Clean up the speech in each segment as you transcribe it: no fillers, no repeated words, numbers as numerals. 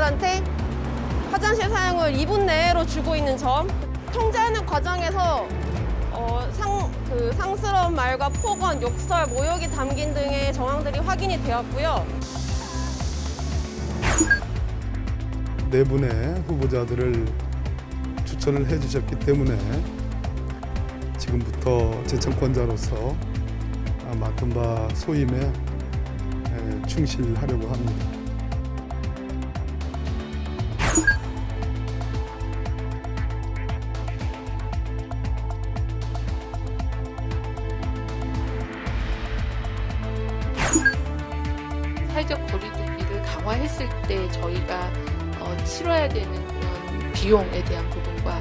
후보자들한테 화장실 사용을 2분 내로 주고 있는 점, 통제하는 과정에서 상스러운 말과 폭언, 욕설, 모욕이 담긴 등의 정황들이 확인이 되었고요. 네 분의 후보자들을 추천을 해주셨기 때문에 지금부터 재청권자로서 맡은 바 소임에 충실하려고 합니다. 사회적 거리두기를 강화했을 때 저희가 치러야 되는 그런 비용에 대한 부분과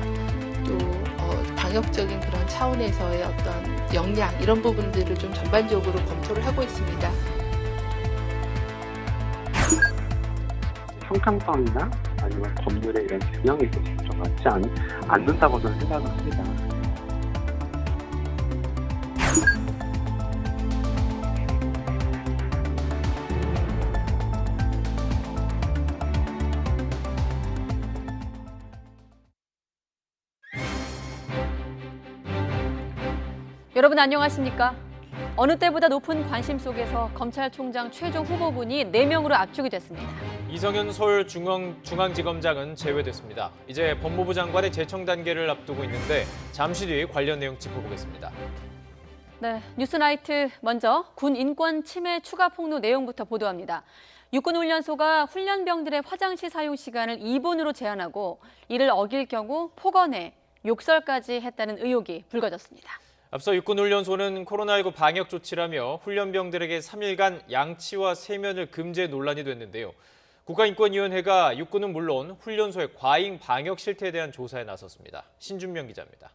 또 방역적인 그런 차원에서의 어떤 역량 이런 부분들을 좀 전반적으로 검토를 하고 있습니다. 형평성이나 아니면 법률의 이런 균형이 좀 맞지 않는다고 저는 생각을 합니다. 여러분 안녕하십니까? 어느 때보다 높은 관심 속에서 검찰총장 최종 후보군이 4명으로 압축이 됐습니다. 이성윤 서울중앙지검장은 제외됐습니다. 이제 법무부 장관의 제청 단계를 앞두고 있는데 잠시 뒤 관련 내용 짚어보겠습니다. 네, 뉴스나이트 먼저 군 인권 침해 추가 폭로 내용부터 보도합니다. 육군훈련소가 훈련병들의 화장실 사용 시간을 2분으로 제한하고 이를 어길 경우 폭언해 욕설까지 했다는 의혹이 불거졌습니다. 앞서 육군훈련소는 코로나19 방역 조치라며 훈련병들에게 3일간 양치와 세면을 금지해 논란이 됐는데요. 국가인권위원회가 육군은 물론 훈련소의 과잉 방역 실태에 대한 조사에 나섰습니다. 신준명 기자입니다.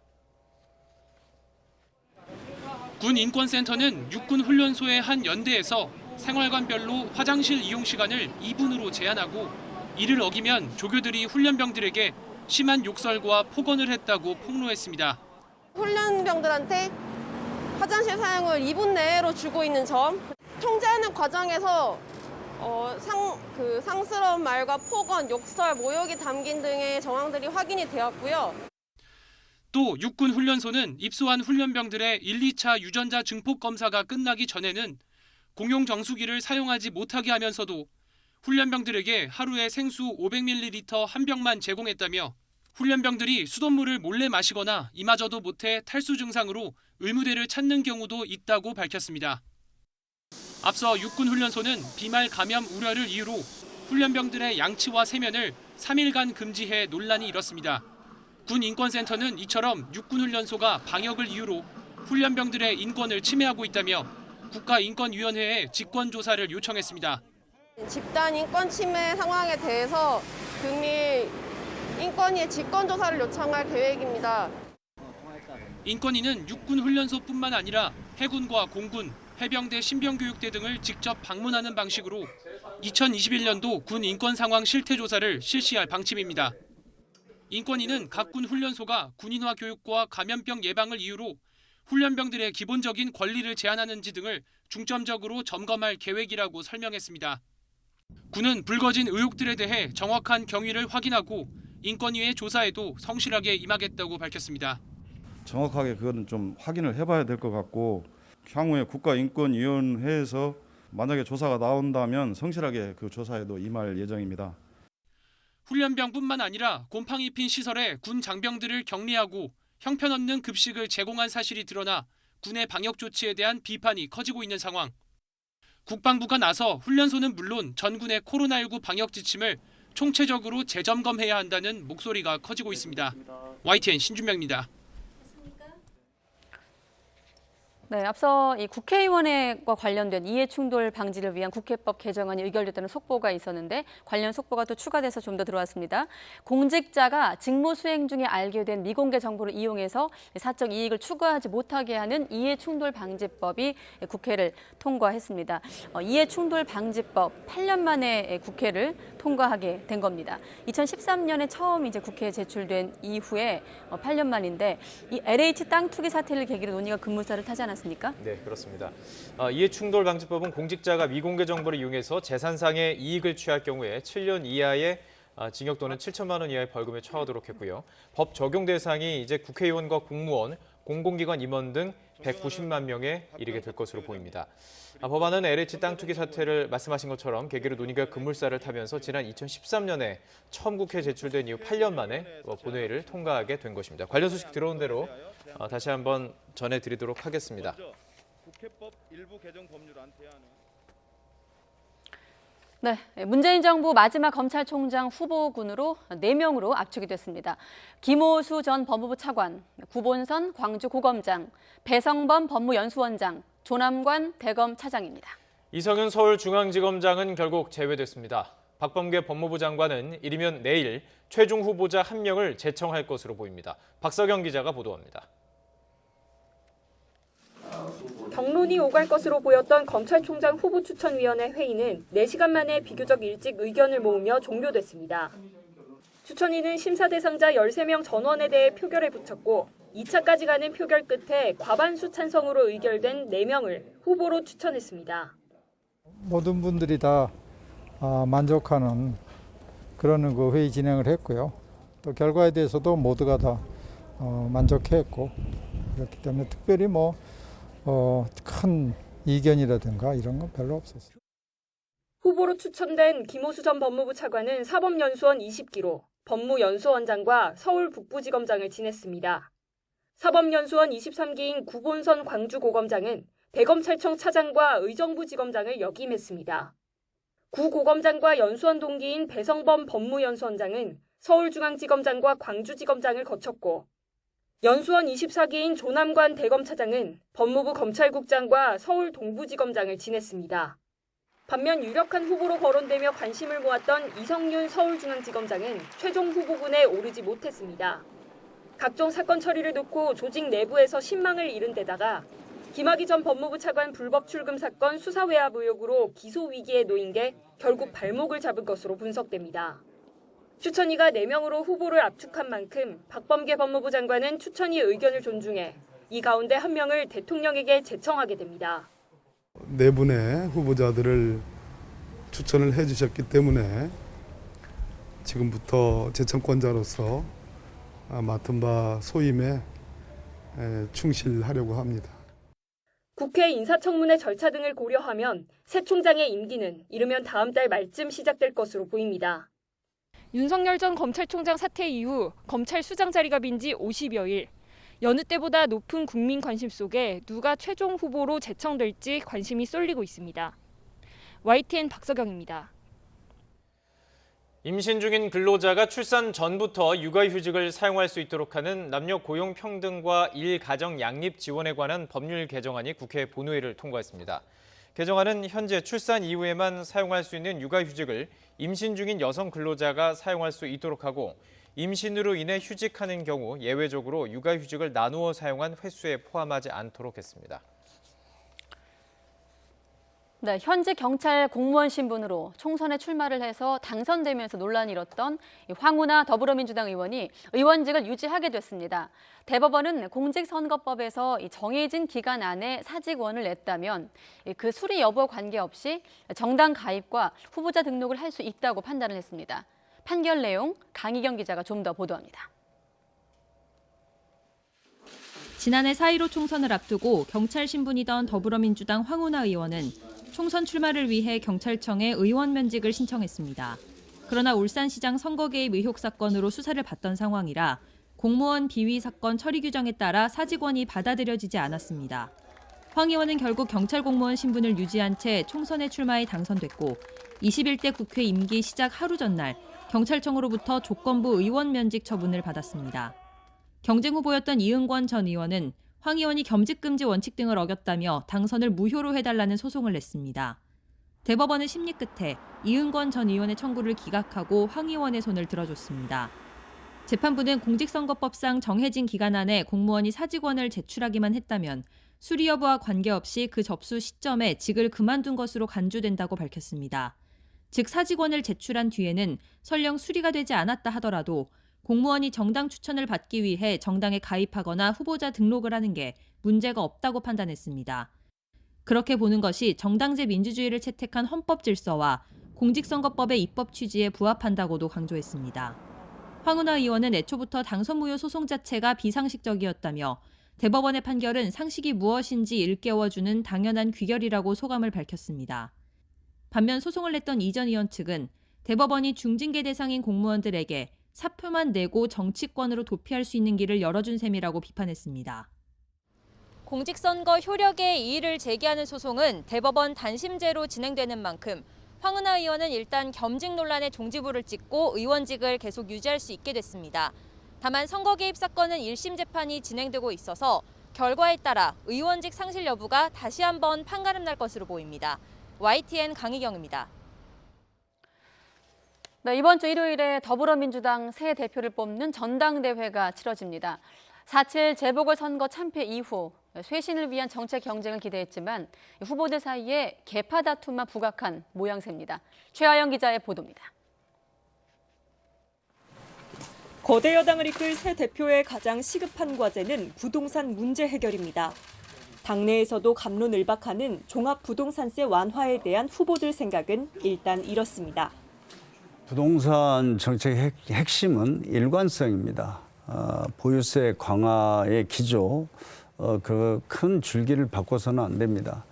군인권센터는 육군 훈련소의 한 연대에서 생활관별로 화장실 이용 시간을 2분으로 제한하고 이를 어기면 조교들이 훈련병들에게 심한 욕설과 폭언을 했다고 폭로했습니다. 훈련병들한테 화장실 사용을 2분 내로 주고 있는 점, 통제하는 과정에서 상스러운 말과 폭언, 욕설, 모욕이 담긴 등의 정황들이 확인이 되었고요. 또 육군 훈련소는 입소한 훈련병들의 1, 2차 유전자 증폭 검사가 끝나기 전에는 공용 정수기를 사용하지 못하게 하면서도 훈련병들에게 하루에 생수 500ml 한 병만 제공했다며 훈련병들이 수돗물을 몰래 마시거나 이마저도 못해 탈수 증상으로 의무대를 찾는 경우도 있다고 밝혔습니다. 앞서 육군훈련소는 비말 감염 우려를 이유로 훈련병들의 양치와 세면을 3일간 금지해 논란이 일었습니다. 군인권센터는 이처럼 육군훈련소가 방역을 이유로 훈련병들의 인권을 침해하고 있다며 국가인권위원회에 직권조사를 요청했습니다. 집단 인권 침해 상황에 대해서 금일 인권위에 직권조사를 요청할 계획입니다. 인권위는 육군훈련소뿐만 아니라 해군과 공군, 해병대 신병교육대 등을 직접 방문하는 방식으로 2021년도 군 인권 상황 실태 조사를 실시할 방침입니다. 인권위는 각 군 훈련소가 군인화 교육과 감염병 예방을 이유로 훈련병들의 기본적인 권리를 제한하는지 등을 중점적으로 점검할 계획이라고 설명했습니다. 군은 불거진 의혹들에 대해 정확한 경위를 확인하고 인권위의 조사에도 성실하게 임하겠다고 밝혔습니다. 정확하게 그거는 좀 확인을 해봐야 될 것 같고 향후에 국가인권위원회에서 만약에 조사가 나온다면 성실하게 그 조사에도 임할 예정입니다. 훈련병뿐만 아니라 곰팡이 핀 시설에 군 장병들을 격리하고 형편없는 급식을 제공한 사실이 드러나 군의 방역 조치에 대한 비판이 커지고 있는 상황. 국방부가 나서 훈련소는 물론 전군의 코로나19 방역 지침을 총체적으로 재점검해야 한다는 목소리가 커지고 있습니다. YTN 신준명입니다. 네, 앞서 이 국회의원회과 관련된 이해충돌 방지를 위한 국회법 개정안이 의결됐다는 속보가 있었는데 관련 속보가 또 추가돼서 좀 더 들어왔습니다. 공직자가 직무 수행 중에 알게 된 미공개 정보를 이용해서 사적 이익을 추구하지 못하게 하는 이해충돌 방지법이 국회를 통과했습니다. 이해충돌 방지법 8년 만에 국회를 통과하게 된 겁니다. 2013년에 처음 이제 국회에 제출된 이후에 8년 만인데 이 LH 땅 투기 사태를 계기로 논의가 급물살을 타지 않았습니까? 네, 그렇습니다. 이해충돌 방지법은 공직자가 미공개 정보를 이용해서 재산상의 이익을 취할 경우에 7년 이하의 징역 또는 7천만 원 이하의 벌금에 처하도록 했고요. 법 적용 대상이 이제 국회의원과 공무원, 공공기관 임원 등 190만 명에 이르게 될 것으로 보입니다. 법안은 LH 땅 투기 사태를 말씀하신 것처럼 계기로 논의가 급물살을 타면서 지난 2013년에 처음 국회에 제출된 이후 8년 만에 본회의를 통과하게 된 것입니다. 관련 소식 들어온 대로 다시 한번 전해드리도록 하겠습니다. 국회법 일부 개정 법률안 대안은 네, 문재인 정부 마지막 검찰총장 후보군으로 4명으로 압축이 됐습니다. 김호수 전 법무부 차관, 구본선 광주고검장, 배성범 법무연수원장, 조남관 대검 차장입니다. 이성윤 서울중앙지검장은 결국 제외됐습니다. 박범계 법무부 장관은 이르면 내일 최종 후보자 1명을 제청할 것으로 보입니다. 박서경 기자가 보도합니다. 경론이 오갈 것으로 보였던 검찰총장 후보추천위원회 회의는 4시간 만에 비교적 일찍 의견을 모으며 종료됐습니다. 추천위는 심사 대상자 13명 전원에 대해 표결에 붙였고 2차까지 가는 표결 끝에 과반수 찬성으로 의결된 4명을 후보로 추천했습니다. 모든 분들이 다 만족하는 그런 그 회의 진행을 했고요. 또 결과에 대해서도 모두가 다 만족했고 그렇기 때문에 특별히 큰 이견이라든가 이런 건 별로 없었어요. 후보로 추천된 김호수 전 법무부 차관은 사법연수원 20기로 법무연수원장과 서울 북부지검장을 지냈습니다. 사법연수원 23기인 구본선 광주고검장은 대검찰청 차장과 의정부지검장을 역임했습니다. 구 고검장과 연수원 동기인 배성범 법무연수원장은 서울중앙지검장과 광주지검장을 거쳤고 연수원 24기인 조남관 대검차장은 법무부 검찰국장과 서울 동부지검장을 지냈습니다. 반면 유력한 후보로 거론되며 관심을 모았던 이성윤 서울중앙지검장은 최종 후보군에 오르지 못했습니다. 각종 사건 처리를 놓고 조직 내부에서 신망을 잃은 데다가 김학의 전 법무부 차관 불법 출금 사건 수사 외압 의혹으로 기소 위기에 놓인 게 결국 발목을 잡은 것으로 분석됩니다. 추천위가 4명으로 후보를 압축한 만큼 박범계 법무부 장관은 추천위 의견을 존중해 이 가운데 1명을 대통령에게 제청하게 됩니다. 4분의 후보자들을 추천을 해주셨기 때문에 지금부터 제청권자로서 맡은 바 소임에 충실하려고 합니다. 국회 인사청문회 절차 등을 고려하면 새 총장의 임기는 이르면 다음 달 말쯤 시작될 것으로 보입니다. 윤석열 전 검찰총장 사퇴 이후 검찰 수장 자리가 빈 지 50여일. 여느 때보다 높은 국민 관심 속에 누가 최종 후보로 제청될지 관심이 쏠리고 있습니다. YTN 박서경입니다. 임신 중인 근로자가 출산 전부터 육아휴직을 사용할 수 있도록 하는 남녀 고용 평등과 일가정 양립 지원에 관한 법률 개정안이 국회 본회의를 통과했습니다. 개정안은 현재 출산 이후에만 사용할 수 있는 육아휴직을 임신 중인 여성 근로자가 사용할 수 있도록 하고 임신으로 인해 휴직하는 경우 예외적으로 육아휴직을 나누어 사용한 횟수에 포함하지 않도록 했습니다. 네, 현직 경찰 공무원 신분으로 총선에 출마를 해서 당선되면서 논란이 일었던 황운하 더불어민주당 의원이 의원직을 유지하게 됐습니다. 대법원은 공직선거법에서 정해진 기간 안에 사직원을 냈다면 그 수리 여부와 관계없이 정당 가입과 후보자 등록을 할 수 있다고 판단을 했습니다. 판결 내용 강희경 기자가 좀 더 보도합니다. 지난해 4.15 총선을 앞두고 경찰 신분이던 더불어민주당 황운하 의원은 총선 출마를 위해 경찰청에 의원 면직을 신청했습니다. 그러나 울산시장 선거 개입 의혹 사건으로 수사를 받던 상황이라 공무원 비위 사건 처리 규정에 따라 사직원이 받아들여지지 않았습니다. 황 의원은 결국 경찰 공무원 신분을 유지한 채 총선에 출마해 당선됐고 21대 국회 임기 시작 하루 전날 경찰청으로부터 조건부 의원 면직 처분을 받았습니다. 경쟁 후보였던 이은권 전 의원은 황 의원이 겸직금지 원칙 등을 어겼다며 당선을 무효로 해달라는 소송을 냈습니다. 대법원은 심리 끝에 이은권 전 의원의 청구를 기각하고 황 의원의 손을 들어줬습니다. 재판부는 공직선거법상 정해진 기간 안에 공무원이 사직원을 제출하기만 했다면 수리 여부와 관계없이 그 접수 시점에 직을 그만둔 것으로 간주된다고 밝혔습니다. 즉 사직원을 제출한 뒤에는 설령 수리가 되지 않았다 하더라도 공무원이 정당 추천을 받기 위해 정당에 가입하거나 후보자 등록을 하는 게 문제가 없다고 판단했습니다. 그렇게 보는 것이 정당제 민주주의를 채택한 헌법 질서와 공직선거법의 입법 취지에 부합한다고도 강조했습니다. 황운하 의원은 애초부터 당선 무효 소송 자체가 비상식적이었다며 대법원의 판결은 상식이 무엇인지 일깨워주는 당연한 귀결이라고 소감을 밝혔습니다. 반면 소송을 냈던 이 전 의원 측은 대법원이 중징계 대상인 공무원들에게 사표만 내고 정치권으로 도피할 수 있는 길을 열어준 셈이라고 비판했습니다. 공직선거 효력에 이의를 제기하는 소송은 대법원 단심제로 진행되는 만큼 황운하 의원은 일단 겸직 논란의 종지부를 찍고 의원직을 계속 유지할 수 있게 됐습니다. 다만 선거 개입 사건은 1심 재판이 진행되고 있어서 결과에 따라 의원직 상실 여부가 다시 한번 판가름 날 것으로 보입니다. YTN 강희경입니다. 네, 이번 주 일요일에 더불어민주당 새 대표를 뽑는 전당대회가 치러집니다. 4.7 재보궐선거 참패 이후 쇄신을 위한 정책 경쟁을 기대했지만 후보들 사이에 계파 다툼만 부각한 모양새입니다. 최하영 기자의 보도입니다. 거대 여당을 이끌 새 대표의 가장 시급한 과제는 부동산 문제 해결입니다. 당내에서도 갑론을박하는 종합부동산세 완화에 대한 후보들 생각은 일단 이렇습니다. 부동산 정책의 핵심은 일관성입니다. 보유세 강화의 기조, 그 큰 줄기를 바꿔서는 안 됩니다.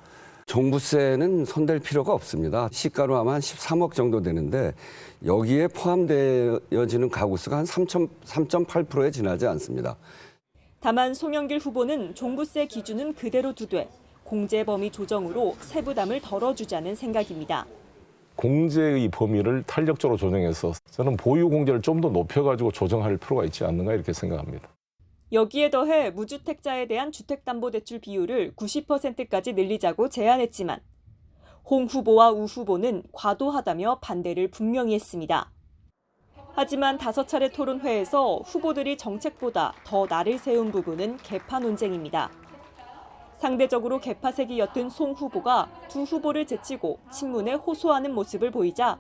종부세는 손댈 필요가 없습니다. 시가로 아마 한 13억 정도 되는데 여기에 포함되어지는 가구 수가 한 3.8%에 지나지 않습니다. 다만 송영길 후보는 종부세 기준은 그대로 두되 공제 범위 조정으로 세부담을 덜어주자는 생각입니다. 공제의 범위를 탄력적으로 조정해서 저는 보유 공제를 좀 더 높여가지고 조정할 필요가 있지 않는가 이렇게 생각합니다. 여기에 더해 무주택자에 대한 주택담보대출 비율을 90%까지 늘리자고 제안했지만 홍 후보와 우 후보는 과도하다며 반대를 분명히 했습니다. 하지만 5차례 토론회에서 후보들이 정책보다 더 날을 세운 부분은 계파 논쟁입니다. 상대적으로 계파색이 옅은 송 후보가 두 후보를 제치고 친문에 호소하는 모습을 보이자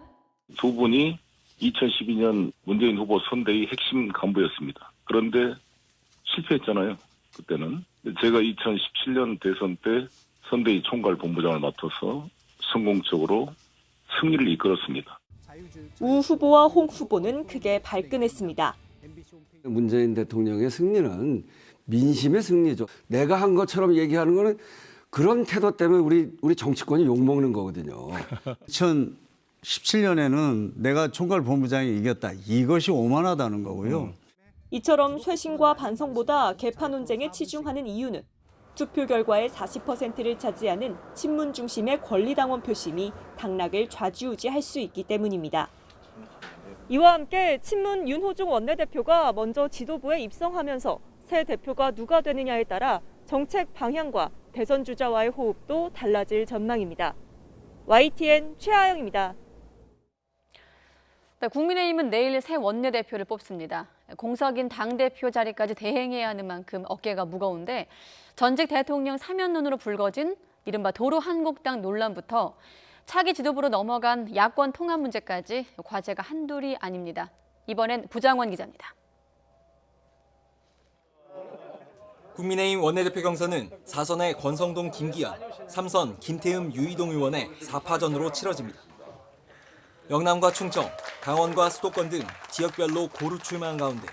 두 분이 2012년 문재인 후보 선대위 핵심 간부였습니다. 그런데 실패했잖아요. 그때는. 제가 2017년 대선 때 선대위 총괄 본부장을 맡아서 성공적으로 승리를 이끌었습니다. 우 후보와 홍 후보는 크게 발끈했습니다. 문재인 대통령의 승리는 민심의 승리죠. 내가 한 것처럼 얘기하는 거는 그런 태도 때문에 우리 정치권이 욕먹는 거거든요. 2017년에는 내가 총괄 본부장이 이겼다. 이것이 오만하다는 거고요. 이처럼 쇄신과 반성보다 계파 논쟁에 치중하는 이유는 투표 결과의 40%를 차지하는 친문 중심의 권리당원 표심이 당락을 좌지우지할 수 있기 때문입니다. 이와 함께 친문 윤호중 원내대표가 먼저 지도부에 입성하면서 새 대표가 누가 되느냐에 따라 정책 방향과 대선 주자와의 호흡도 달라질 전망입니다. YTN 최하영입니다. 네, 국민의힘은 내일 새 원내대표를 뽑습니다. 공석인 당대표 자리까지 대행해야 하는 만큼 어깨가 무거운데 전직 대통령 사면론으로 불거진 이른바 도로한국당 논란부터 차기 지도부로 넘어간 야권 통합 문제까지 과제가 한둘이 아닙니다. 이번엔 부장원 기자입니다. 국민의힘 원내대표 경선은 4선의 권성동, 김기현, 3선 김태흠, 유이동 의원의 4파전으로 치러집니다. 영남과 충청, 강원과 수도권 등 지역별로 고루 출마한 가운데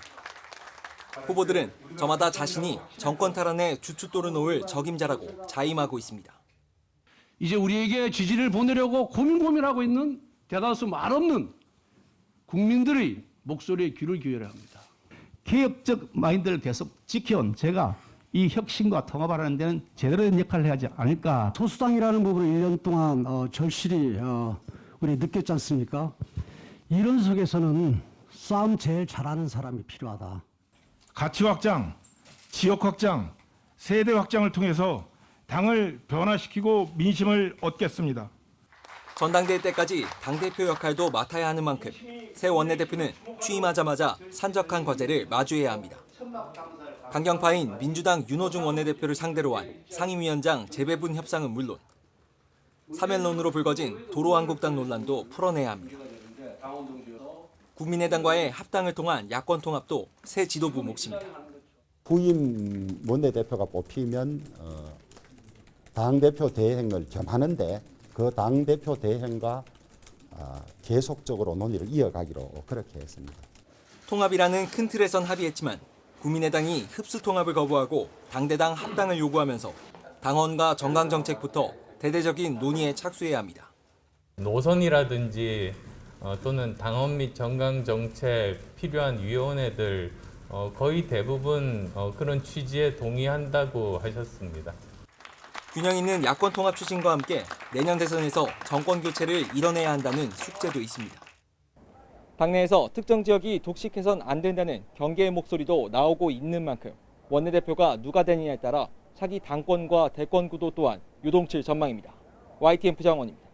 후보들은 저마다 자신이 정권 탈환에 주춧돌을 놓을 적임자라고 자임하고 있습니다. 이제 우리에게 지지를 보내려고 고민하고 있는 대다수 말없는 국민들의 목소리에 귀를 기울여야 합니다. 개혁적 마인드를 계속 지켜온 제가 이 혁신과 통합하는 데는 제대로 된 역할을 해야 하지 않을까. 소수당이라는 부분을 1년 동안 절실히 우리 느꼈지 않습니까? 이런 속에서는 싸움 제일 잘하는 사람이 필요하다. 가치 확장, 지역 확장, 세대 확장을 통해서 당을 변화시키고 민심을 얻겠습니다. 전당대회 때까지 당대표 역할도 맡아야 하는 만큼 새 원내대표는 취임하자마자 산적한 과제를 마주해야 합니다. 강경파인 민주당 윤호중 원내대표를 상대로 한 상임위원장 재배분 협상은 물론 사면론으로 불거진 도로한국당 논란도 풀어내야 합니다. 국민의당과의 합당을 통한 야권 통합도 새 지도부 몫입니다. 후임 원내대표가 뽑히면 당대표 대행을 겸하는데 그 당대표 대행과 계속적으로 논의를 이어가기로 그렇게 했습니다. 통합이라는 큰 틀에선 합의했지만 국민의당이 흡수 통합을 거부하고 당대당 합당을 요구하면서 당원과 정강 정책부터 대대적인 논의에 착수해야 합니다. 노선이라든지 또는 당원 및 정강 정책 필요한 위원회들 거의 대부분 그런 취지에 동의한다고 하셨습니다. 균형 있는 야권 통합 추진과 함께 내년 대선에서 정권 교체를 이뤄내야 한다는 숙제도 있습니다. 당내에서 특정 지역이 독식해선 안 된다는 경계의 목소리도 나오고 있는 만큼 원내대표가 누가 되느냐에 따라 차기 당권과 대권 구도 또한 요동칠 전망입니다. YTN 부장원입니다.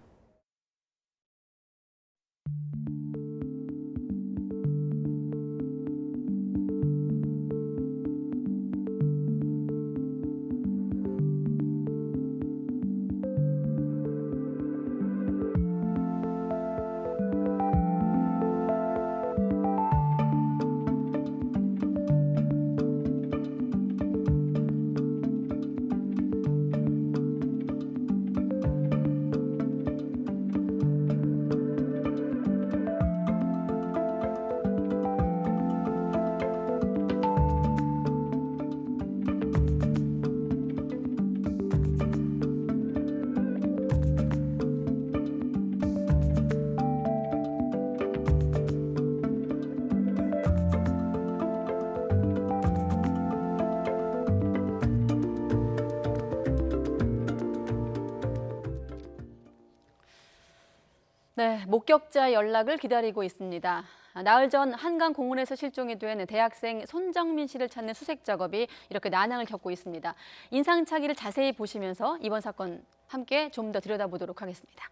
네, 목격자 연락을 기다리고 있습니다. 나흘 전 한강 공원에서 실종이 된 대학생 손정민 씨를 찾는 수색 작업이 이렇게 난항을 겪고 있습니다. 인상착의를 자세히 보시면서 이번 사건 함께 좀 더 들여다보도록 하겠습니다.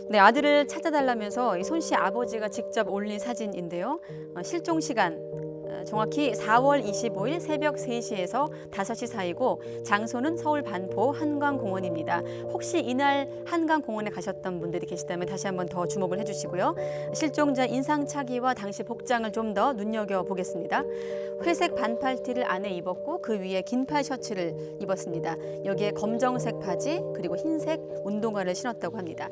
네, 아들을 찾아달라면서 손 씨 아버지가 직접 올린 사진인데요. 실종 시간 정확히 4월 25일 새벽 3시에서 5시 사이고 장소는 서울 반포 한강공원입니다. 혹시 이날 한강공원에 가셨던 분들이 계시다면 다시 한번 더 주목을 해주시고요. 실종자 인상착의와 당시 복장을 좀 더 눈여겨보겠습니다. 회색 반팔티를 안에 입었고 그 위에 긴팔 셔츠를 입었습니다. 여기에 검정색 바지 그리고 흰색 운동화를 신었다고 합니다.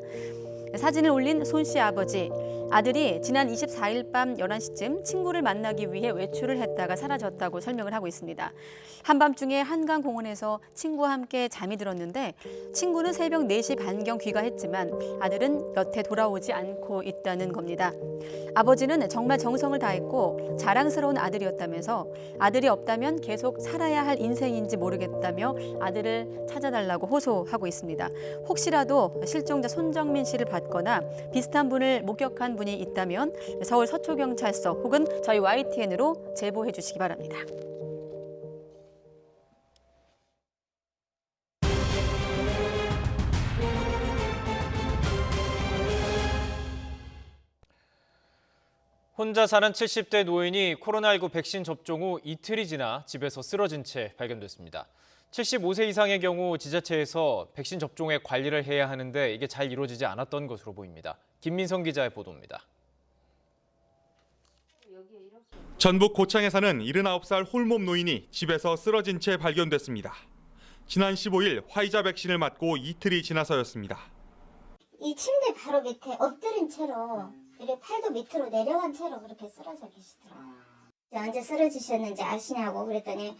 사진을 올린 손 씨 아버지, 아들이 지난 24일 밤 11시쯤 친구를 만나기 위해 외출을 했다가 사라졌다고 설명을 하고 있습니다. 한밤중에 한강공원에서 친구와 함께 잠이 들었는데 친구는 새벽 4시 반경 귀가했지만 아들은 여태 돌아오지 않고 있다는 겁니다. 아버지는 정말 정성을 다했고 자랑스러운 아들이었다면서 아들이 없다면 계속 살아야 할 인생인지 모르겠다며 아들을 찾아달라고 호소하고 있습니다. 혹시라도 실종자 손정민 씨를 받거나 비슷한 분을 목격한 분이 있다면 서울 서초경찰서 혹은 저희 YTN으로 제보해 주시기 바랍니다. 혼자 사는 70대 노인이 코로나19 백신 접종 후 이틀이 지나 집에서 쓰러진 채 발견됐습니다. 75세 이상의 경우 지자체에서 백신 접종에 관리를 해야 하는데 이게 잘 이루어지지 않았던 것으로 보입니다. 김민성 기자의 보도입니다. 전북 고창에 사는 79살 홀몸 노인이 집에서 쓰러진 채 발견됐습니다. 지난 15일 화이자 백신을 맞고 이틀이 지나서였습니다. 이 침대 바로 밑에 엎드린 채로 이렇게 팔도 밑으로 내려간 채로 그렇게 쓰러져 계시더라고요. 언제 쓰러지셨는지 아시냐고 그랬더니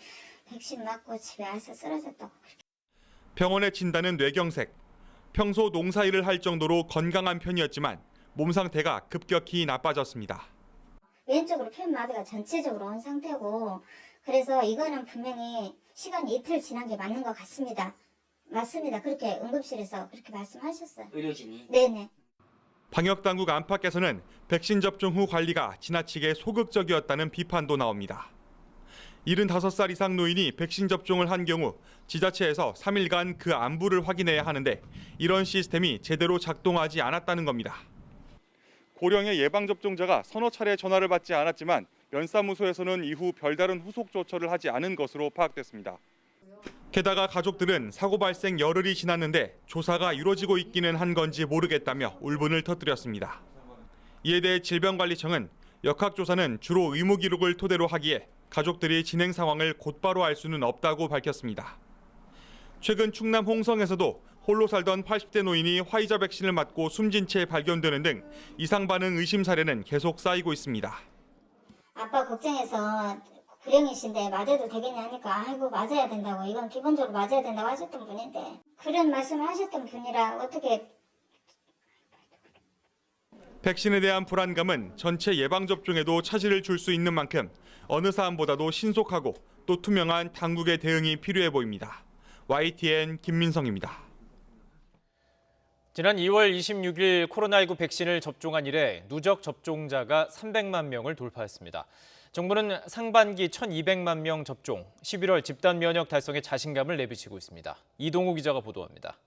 백신 맞고 집에 와서 쓰러졌다고. 병원의 진단은 뇌경색. 평소 농사일을 할 정도로 건강한 편이었지만 몸 상태가 급격히 나빠졌습니다. 왼쪽으로 폐마비가 전체적으로 온 상태고 그래서 이거는 분명히 시간이 이틀 지난 게 맞는 것 같습니다. 맞습니다. 그렇게 응급실에서 그렇게 말씀하셨어요. 의료진이? 네네. 방역당국 안팎에서는 백신 접종 후 관리가 지나치게 소극적이었다는 비판도 나옵니다. 75살 이상 노인이 백신 접종을 한 경우 지자체에서 3일간 그 안부를 확인해야 하는데 이런 시스템이 제대로 작동하지 않았다는 겁니다. 고령의 예방접종자가 서너 차례 전화를 받지 않았지만 면사무소에서는 이후 별다른 후속 조처를 하지 않은 것으로 파악됐습니다. 게다가 가족들은 사고 발생 열흘이 지났는데 조사가 이루어지고 있기는 한 건지 모르겠다며 울분을 터뜨렸습니다. 이에 대해 질병관리청은 역학조사는 주로 의무기록을 토대로 하기에 가족들이 진행 상황을 곧바로 알 수는 없다고 밝혔습니다. 최근 충남 홍성에서도 홀로 살던 80대 노인이 화이자 백신을 맞고 숨진 채 발견되는 등 이상 반응 의심 사례는 계속 쌓이고 있습니다. 아빠 걱정해서 구령이신데 맞아도 되겠냐 하니까 아이고 맞아야 된다고, 이건 기본적으로 맞아야 된다고 하셨던 분인데 그런 말씀을 하셨던 분이라 어떻게. 백신에 대한 불안감은 전체 예방접종에도 차질을 줄 수 있는 만큼 어느 사안보다도 신속하고 또 투명한 당국의 대응이 필요해 보입니다. YTN 김민성입니다. 지난 2월 26일 코로나19 백신을 접종한 이래 누적 접종자가 300만 명을 돌파했습니다. 정부는 상반기 1,200만 명 접종, 11월 집단 면역 달성에 자신감을 내비치고 있습니다. 이동우 기자가 보도합니다.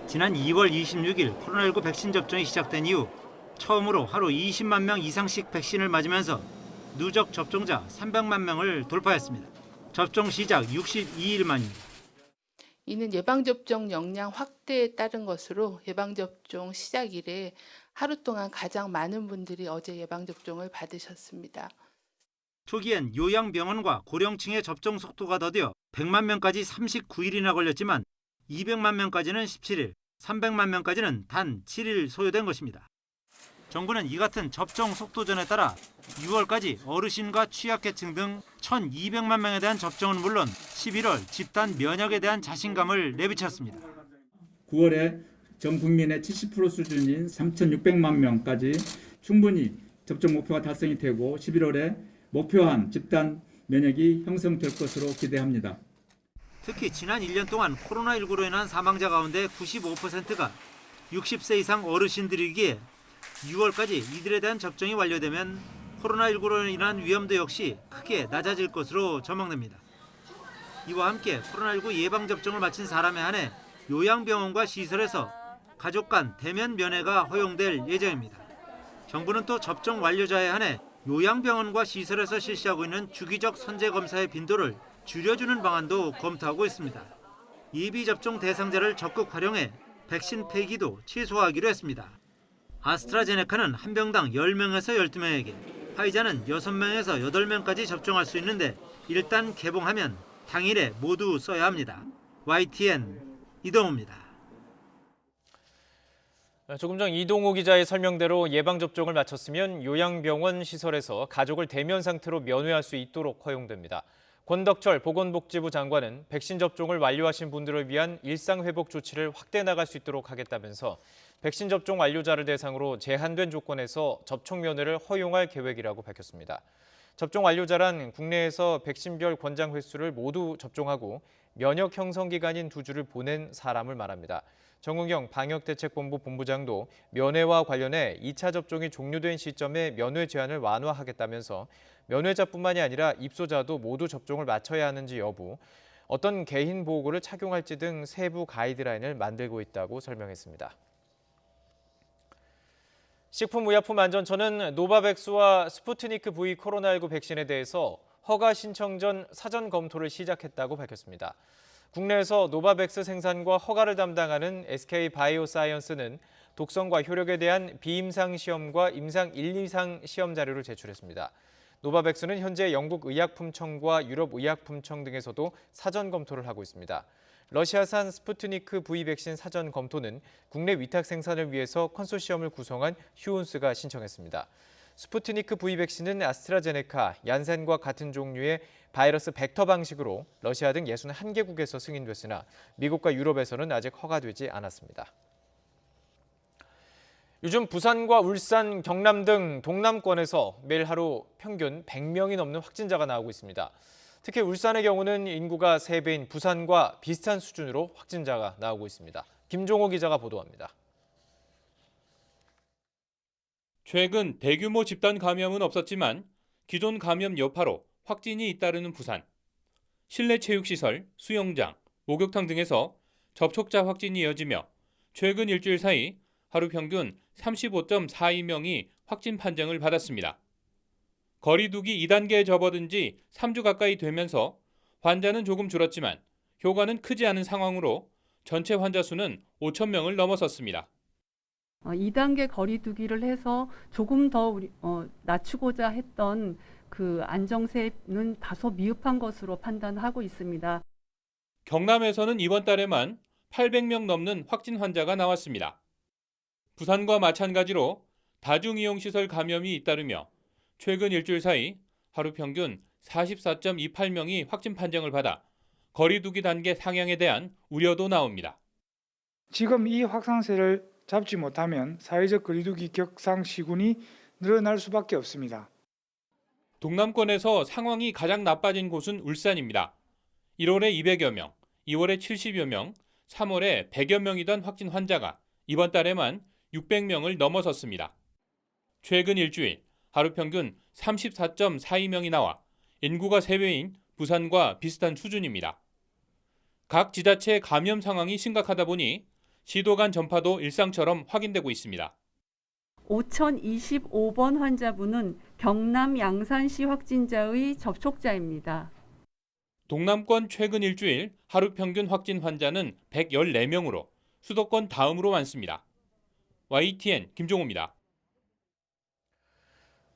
지난 2월 26일 코로나19 백신 접종이 시작된 이후 처음으로 하루 20만 명 이상씩 백신을 맞으면서 누적 접종자 300만 명을 돌파했습니다. 접종 시작 62일 만입니다. 이는 예방접종 역량 확대에 따른 것으로 예방접종 시작 이래 하루 동안 가장 많은 분들이 어제 예방접종을 받으셨습니다. 초기엔 요양병원과 고령층의 접종 속도가 더디어 100만 명까지 39일이나 걸렸지만 200만 명까지는 17일, 300만 명까지는 단 7일 소요된 것입니다. 정부는 이 같은 접종 속도전에 따라 6월까지 어르신과 취약계층 등 1,200만 명에 대한 접종은 물론 11월 집단 면역에 대한 자신감을 내비쳤습니다. 9월에 전 국민의 70% 수준인 3,600만 명까지 충분히 접종 목표가 달성이 되고 11월에 목표한 집단 면역이 형성될 것으로 기대합니다. 특히 지난 1년 동안 코로나19로 인한 사망자 가운데 95%가 60세 이상 어르신들이기에 6월까지 이들에 대한 접종이 완료되면 코로나19로 인한 위험도 역시 크게 낮아질 것으로 전망됩니다. 이와 함께 코로나19 예방접종을 마친 사람에 한해 요양병원과 시설에서 가족 간 대면 면회가 허용될 예정입니다. 정부는 또 접종 완료자에 한해 요양병원과 시설에서 실시하고 있는 주기적 선제 검사의 빈도를 줄여주는 방안도 검토하고 있습니다. 예비 접종 대상자를 적극 활용해 백신 폐기도 최소화하기로 했습니다. 아스트라제네카는 한 병당 10명에서 12명에게, 화이자는 6명에서 8명까지 접종할 수 있는데 일단 개봉하면 당일에 모두 써야 합니다. YTN 이동우입니다. 조금 전 이동우 기자의 설명대로 예방접종을 마쳤으면 요양병원 시설에서 가족을 대면 상태로 면회할 수 있도록 허용됩니다. 권덕철 보건복지부 장관은 백신 접종을 완료하신 분들을 위한 일상회복 조치를 확대 나갈 수 있도록 하겠다면서 백신 접종 완료자를 대상으로 제한된 조건에서 접촉 면회를 허용할 계획이라고 밝혔습니다. 접종 완료자란 국내에서 백신별 권장 횟수를 모두 접종하고 면역 형성 기간인 2주를 보낸 사람을 말합니다. 정은경 방역대책본부 본부장도 면회와 관련해 2차 접종이 종료된 시점에 면회 제한을 완화하겠다면서 면회자뿐만이 아니라 입소자도 모두 접종을 마쳐야 하는지 여부, 어떤 개인 보호구를 착용할지 등 세부 가이드라인을 만들고 있다고 설명했습니다. 식품의약품안전처는 노바백스와 스푸트니크 V 코로나19 백신에 대해서 허가 신청 전 사전 검토를 시작했다고 밝혔습니다. 국내에서 노바백스 생산과 허가를 담당하는 SK바이오사이언스는 독성과 효력에 대한 비임상 시험과 임상 1, 2상 시험 자료를 제출했습니다. 노바백스는 현재 영국 의약품청과 유럽 의약품청 등에서도 사전 검토를 하고 있습니다. 러시아산 스푸트니크 V 백신 사전 검토는 국내 위탁 생산을 위해서 컨소시엄을 구성한 휴온스가 신청했습니다. 스푸트니크 V 백신은 아스트라제네카, 얀센과 같은 종류의 바이러스 벡터 방식으로 러시아 등 61개국에서 승인됐으나 미국과 유럽에서는 아직 허가되지 않았습니다. 요즘 부산과 울산, 경남 등 동남권에서 매일 하루 평균 100명이 넘는 확진자가 나오고 있습니다. 특히 울산의 경우는 인구가 3배인 부산과 비슷한 수준으로 확진자가 나오고 있습니다. 김종호 기자가 보도합니다. 최근 대규모 집단 감염은 없었지만 기존 감염 여파로 확진이 잇따르는 부산. 실내 체육시설, 수영장, 목욕탕 등에서 접촉자 확진이 이어지며 최근 일주일 사이 하루 평균 35.42명이 확진 판정을 받았습니다. 거리두기 2단계에 접어든 지 3주 가까이 되면서 환자는 조금 줄었지만 효과는 크지 않은 상황으로 전체 환자 수는 5,000명을 넘어섰습니다. 2단계 거리두기를 해서 조금 더 낮추고자 했던 그 안정세는 다소 미흡한 것으로 판단하고 있습니다. 경남에서는 이번 달에만 800명 넘는 확진 환자가 나왔습니다. 부산과 마찬가지로 다중이용시설 감염이 잇따르며 최근 일주일 사이 하루 평균 44.28명이 확진 판정을 받아 거리 두기 단계 상향에 대한 우려도 나옵니다. 지금 이 확산세를 잡지 못하면 사회적 거리두기 격상 시군이 늘어날 수밖에 없습니다. 동남권에서 상황이 가장 나빠진 곳은 울산입니다. 1월에 200여 명, 2월에 70여 명, 3월에 100여 명이던 확진 환자가 이번 달에만 600명을 넘어섰습니다. 최근 일주일 하루 평균 34.42명이 나와 인구가 3배인 부산과 비슷한 수준입니다. 각 지자체 감염 상황이 심각하다 보니 시도 간 전파도 일상처럼 확인되고 있습니다. 5025번 환자분은 경남 양산시 확진자의 접촉자입니다. 동남권 최근 일주일 하루 평균 확진 환자는 114명으로 수도권 다음으로 많습니다. YTN 김종호입니다.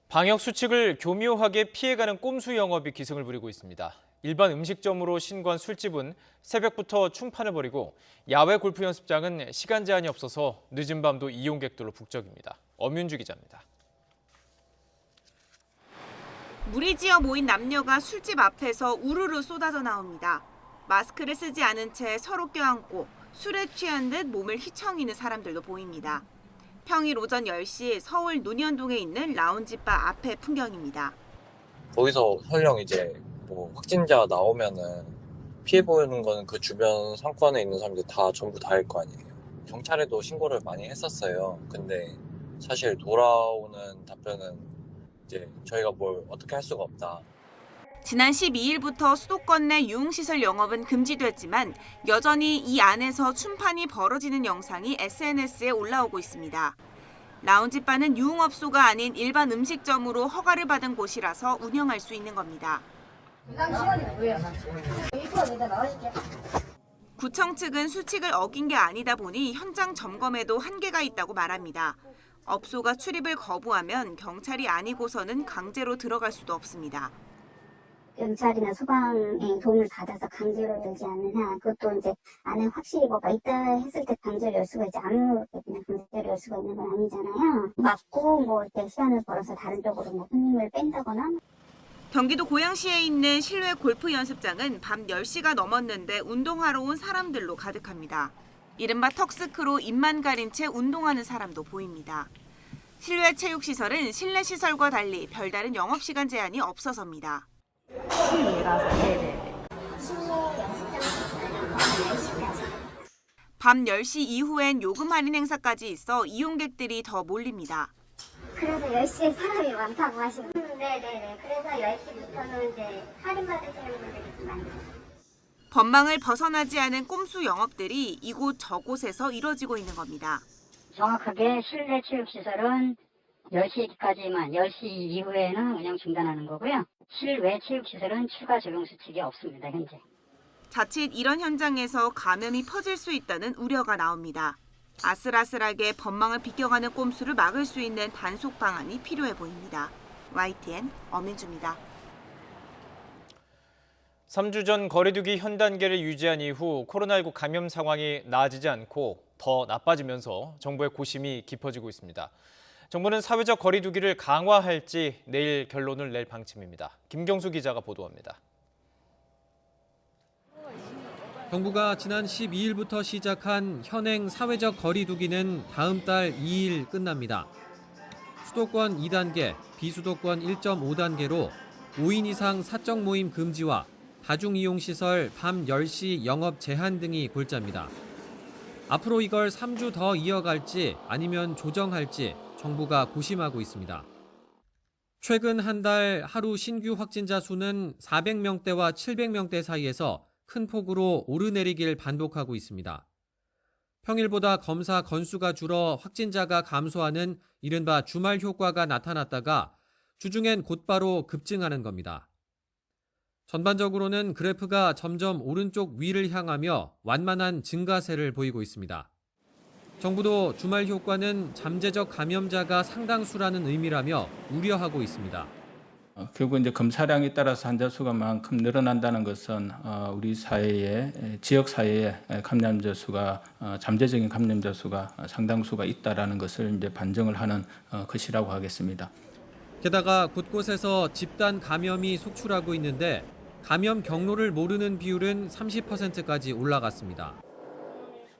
방역 수칙을 교묘하게 피해가는 꼼수 영업이 기승을 부리고 있습니다. 일반 음식점으로 신고한 술집은 새벽부터 충판을 벌이고 야외 골프 연습장은 시간 제한이 없어서 늦은 밤도 이용객들로 북적입니다. 엄윤주 기자입니다. 무리지어 모인 남녀가 술집 앞에서 우르르 쏟아져 나옵니다. 마스크를 쓰지 않은 채 서로 껴안고 술에 취한 듯 몸을 휘청이는 사람들도 보입니다. 평일 오전 10시 서울 논현동에 있는 라운지바 앞의 풍경입니다. 거기서 설령 이제 뭐 확진자 나오면은 피해 보이는 거는 그 주변 상권에 있는 사람들 다 전부 다일 거 아니에요. 경찰에도 신고를 많이 했었어요. 근데 사실 돌아오는 답변은 이제 저희가 뭘 어떻게 할 수가 없다. 지난 12일부터 수도권 내 유흥시설 영업은 금지됐지만 여전히 이 안에서 춤판이 벌어지는 영상이 SNS에 올라오고 있습니다. 라운지바는 유흥업소가 아닌 일반 음식점으로 허가를 받은 곳이라서 운영할 수 있는 겁니다. 구청 측은 수칙을 어긴 게 아니다 보니 현장 점검에도 한계가 있다고 말합니다. 업소가 출입을 거부하면 경찰이 아니고서는 강제로 들어갈 수도 없습니다. 경찰이나 소방의 도움을 받아서 강제로 열지 않는 한 그것도 이제 안에 확실히 뭐가 있다 했을 때 강제로 열 수가 있지 아무 그냥 강제로 열 수가 있는 건 아니잖아요. 막고 뭐 이렇게 시간을 벌어서 다른 쪽으로 뭐 손님을 뺀다거나. 경기도 고양시에 있는 실외 골프 연습장은 밤 10시가 넘었는데 운동하러 온 사람들로 가득합니다. 이른바 턱스크로 입만 가린 채 운동하는 사람도 보입니다. 실외 체육시설은 실내 시설과 달리 별다른 영업시간 제한이 없어서입니다. 밤 10시 이후엔 요금 할인 행사까지 있어 이용객들이 더 몰립니다. 그래서 10시에 사람이 많다고 하시고 네네네. 그래서 10시부터는 이제 할인받으시는 분들이 좀 많죠. 법망을 벗어나지 않은 꼼수 영업들이 이곳 저곳에서 이뤄지고 있는 겁니다. 정확하게 실내 체육시설은 10시까지만 10시 이후에는 운영 중단하는 거고요. 실외 체육시설은 추가 적용 수칙이 없습니다. 현재. 자칫 이런 현장에서 감염이 퍼질 수 있다는 우려가 나옵니다. 아슬아슬하게 법망을 비껴가는 꼼수를 막을 수 있는 단속 방안이 필요해 보입니다. YTN 엄민주입니다. 3주 전 거리두기 현 단계를 유지한 이후 코로나19 감염 상황이 나아지지 않고 더 나빠지면서 정부의 고심이 깊어지고 있습니다. 정부는 사회적 거리두기를 강화할지 내일 결론을 낼 방침입니다. 김경수 기자가 보도합니다. 정부가 지난 12일부터 시작한 현행 사회적 거리두기는 다음 달 2일 끝납니다. 수도권 2단계, 비수도권 1.5단계로 5인 이상 사적 모임 금지와 다중이용시설 밤 10시 영업 제한 등이 골자입니다. 앞으로 이걸 3주 더 이어갈지 아니면 조정할지 정부가 고심하고 있습니다. 최근 한 달 하루 신규 확진자 수는 400명대와 700명대 사이에서 큰 폭으로 오르내리길 반복하고 있습니다. 평일보다 검사 건수가 줄어 확진자가 감소하는 이른바 주말 효과가 나타났다가 주중엔 곧바로 급증하는 겁니다. 전반적으로는 그래프가 점점 오른쪽 위를 향하며 완만한 증가세를 보이고 있습니다. 정부도 주말 효과는 잠재적 감염자가 상당수라는 의미라며 우려하고 있습니다. 결국 이제 검사량에 따라서 환자 수가 만큼 늘어난다는 것은 우리 사회에 지역 사회에 감염자 수가 잠재적인 감염자 수가 상당수가 있다라는 것을 이제 반증을 하는 것이라고 하겠습니다. 게다가 곳곳에서 집단 감염이 속출하고 있는데 감염 경로를 모르는 비율은 30%까지 올라갔습니다.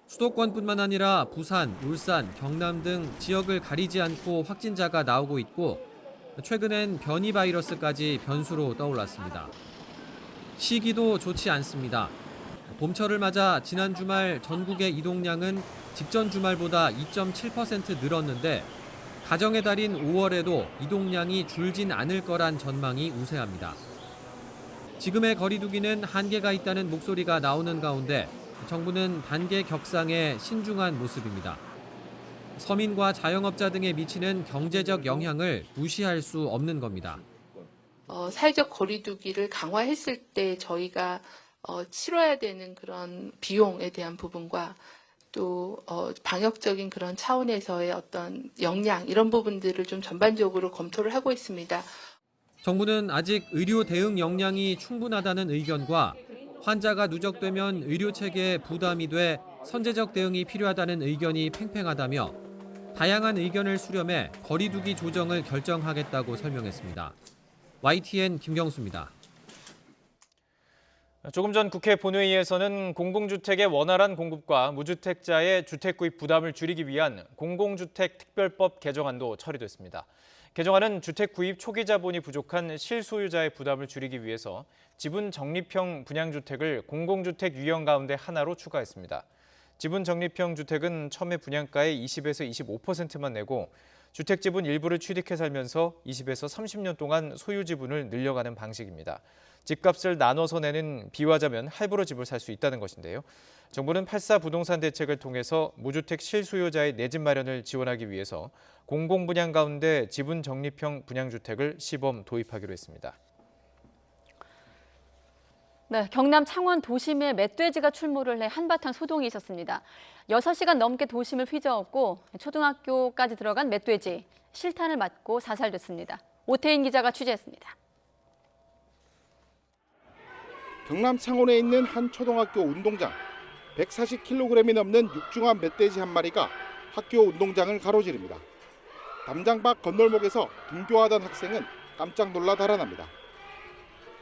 수도권뿐만 아니라 부산, 울산, 경남 등 지역을 가리지 않고 확진자가 나오고 있고 최근엔 변이 바이러스까지 변수로 떠올랐습니다. 시기도 좋지 않습니다. 봄철을 맞아 지난 주말 전국의 이동량은 직전 주말보다 2.7% 늘었는데 가정의 달인 5월에도 이동량이 줄진 않을 거란 전망이 우세합니다. 지금의 거리두기는 한계가 있다는 목소리가 나오는 가운데 정부는 단계 격상에 신중한 모습입니다. 서민과 자영업자 등에 미치는 경제적 영향을 무시할 수 없는 겁니다. 사회적 거리두기를 강화했을 때 저희가 치러야 되는 그런 비용에 대한 부분과 또 방역적인 그런 차원에서의 어떤 역량 이런 부분들을 좀 전반적으로 검토를 하고 있습니다. 정부는 아직 의료 대응 역량이 충분하다는 의견과 환자가 누적되면 의료 체계에 부담이 돼 선제적 대응이 필요하다는 의견이 팽팽하다며 다양한 의견을 수렴해 거리두기 조정을 결정하겠다고 설명했습니다. YTN 김경수입니다. 조금 전 국회 본회의에서는 공공주택의 원활한 공급과 무주택자의 주택 구입 부담을 줄이기 위한 공공주택 특별법 개정안도 처리됐습니다. 개정안은 주택 구입 초기 자본이 부족한 실소유자의 부담을 줄이기 위해서 지분 적립형 분양주택을 공공주택 유형 가운데 하나로 추가했습니다. 지분 적립형 주택은 처음에 분양가의 20에서 25%만 내고 주택 지분 일부를 취득해 살면서 20에서 30년 동안 소유 지분을 늘려가는 방식입니다. 집값을 나눠서 내는 비화자면 할부로 집을 살 수 있다는 것인데요. 정부는 8.4 부동산 대책을 통해서 무주택 실소유자의 내 집 마련을 지원하기 위해서 공공분양 가운데 지분 적립형 분양주택을 시범 도입하기로 했습니다. 네, 경남 창원 도심에 멧돼지가 출몰을 해 한바탕 소동이 있었습니다. 6시간 넘게 도심을 휘저었고 초등학교까지 들어간 멧돼지, 실탄을 맞고 사살됐습니다. 오태인 기자가 취재했습니다. 경남 창원에 있는 한 초등학교 운동장. 140kg이 넘는 육중한 멧돼지 한 마리가 학교 운동장을 가로지릅니다. 담장 밖 건널목에서 등교하던 학생은 깜짝 놀라 달아납니다.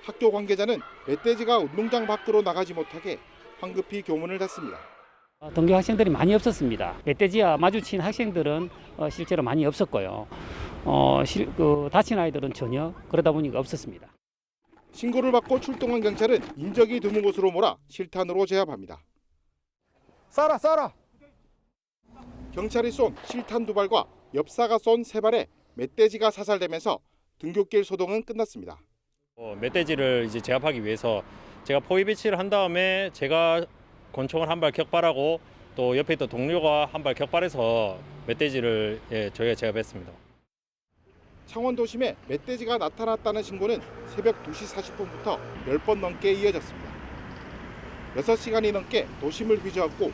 학교 관계자는 멧돼지가 운동장 밖으로 나가지 못하게 황급히 교문을 닫습니다. 등교 학생들이 많이 없었습니다. 멧돼지와 마주친 학생들은 실제로 많이 없었고요. 다친 아이들은 전혀 그러다 보니까 없었습니다. 신고를 받고 출동한 경찰은 인적이 드문 곳으로 몰아 실탄으로 제압합니다. 쏴라! 경찰이 쏜 실탄 2발과 엽사가 쏜 3발에 멧돼지가 사살되면서 등굣길 소동은 끝났습니다. 멧돼지를 이제 제압하기 위해서 제가 포위 배치를 한 다음에 제가 권총을 한 발 격발하고 또 옆에 있던 동료가 한 발 격발해서 멧돼지를 저희가 제압했습니다. 창원 도심에 멧돼지가 나타났다는 신고는 새벽 2시 40분부터 10번 넘게 이어졌습니다. 6시간이 넘게 도심을 휘저었고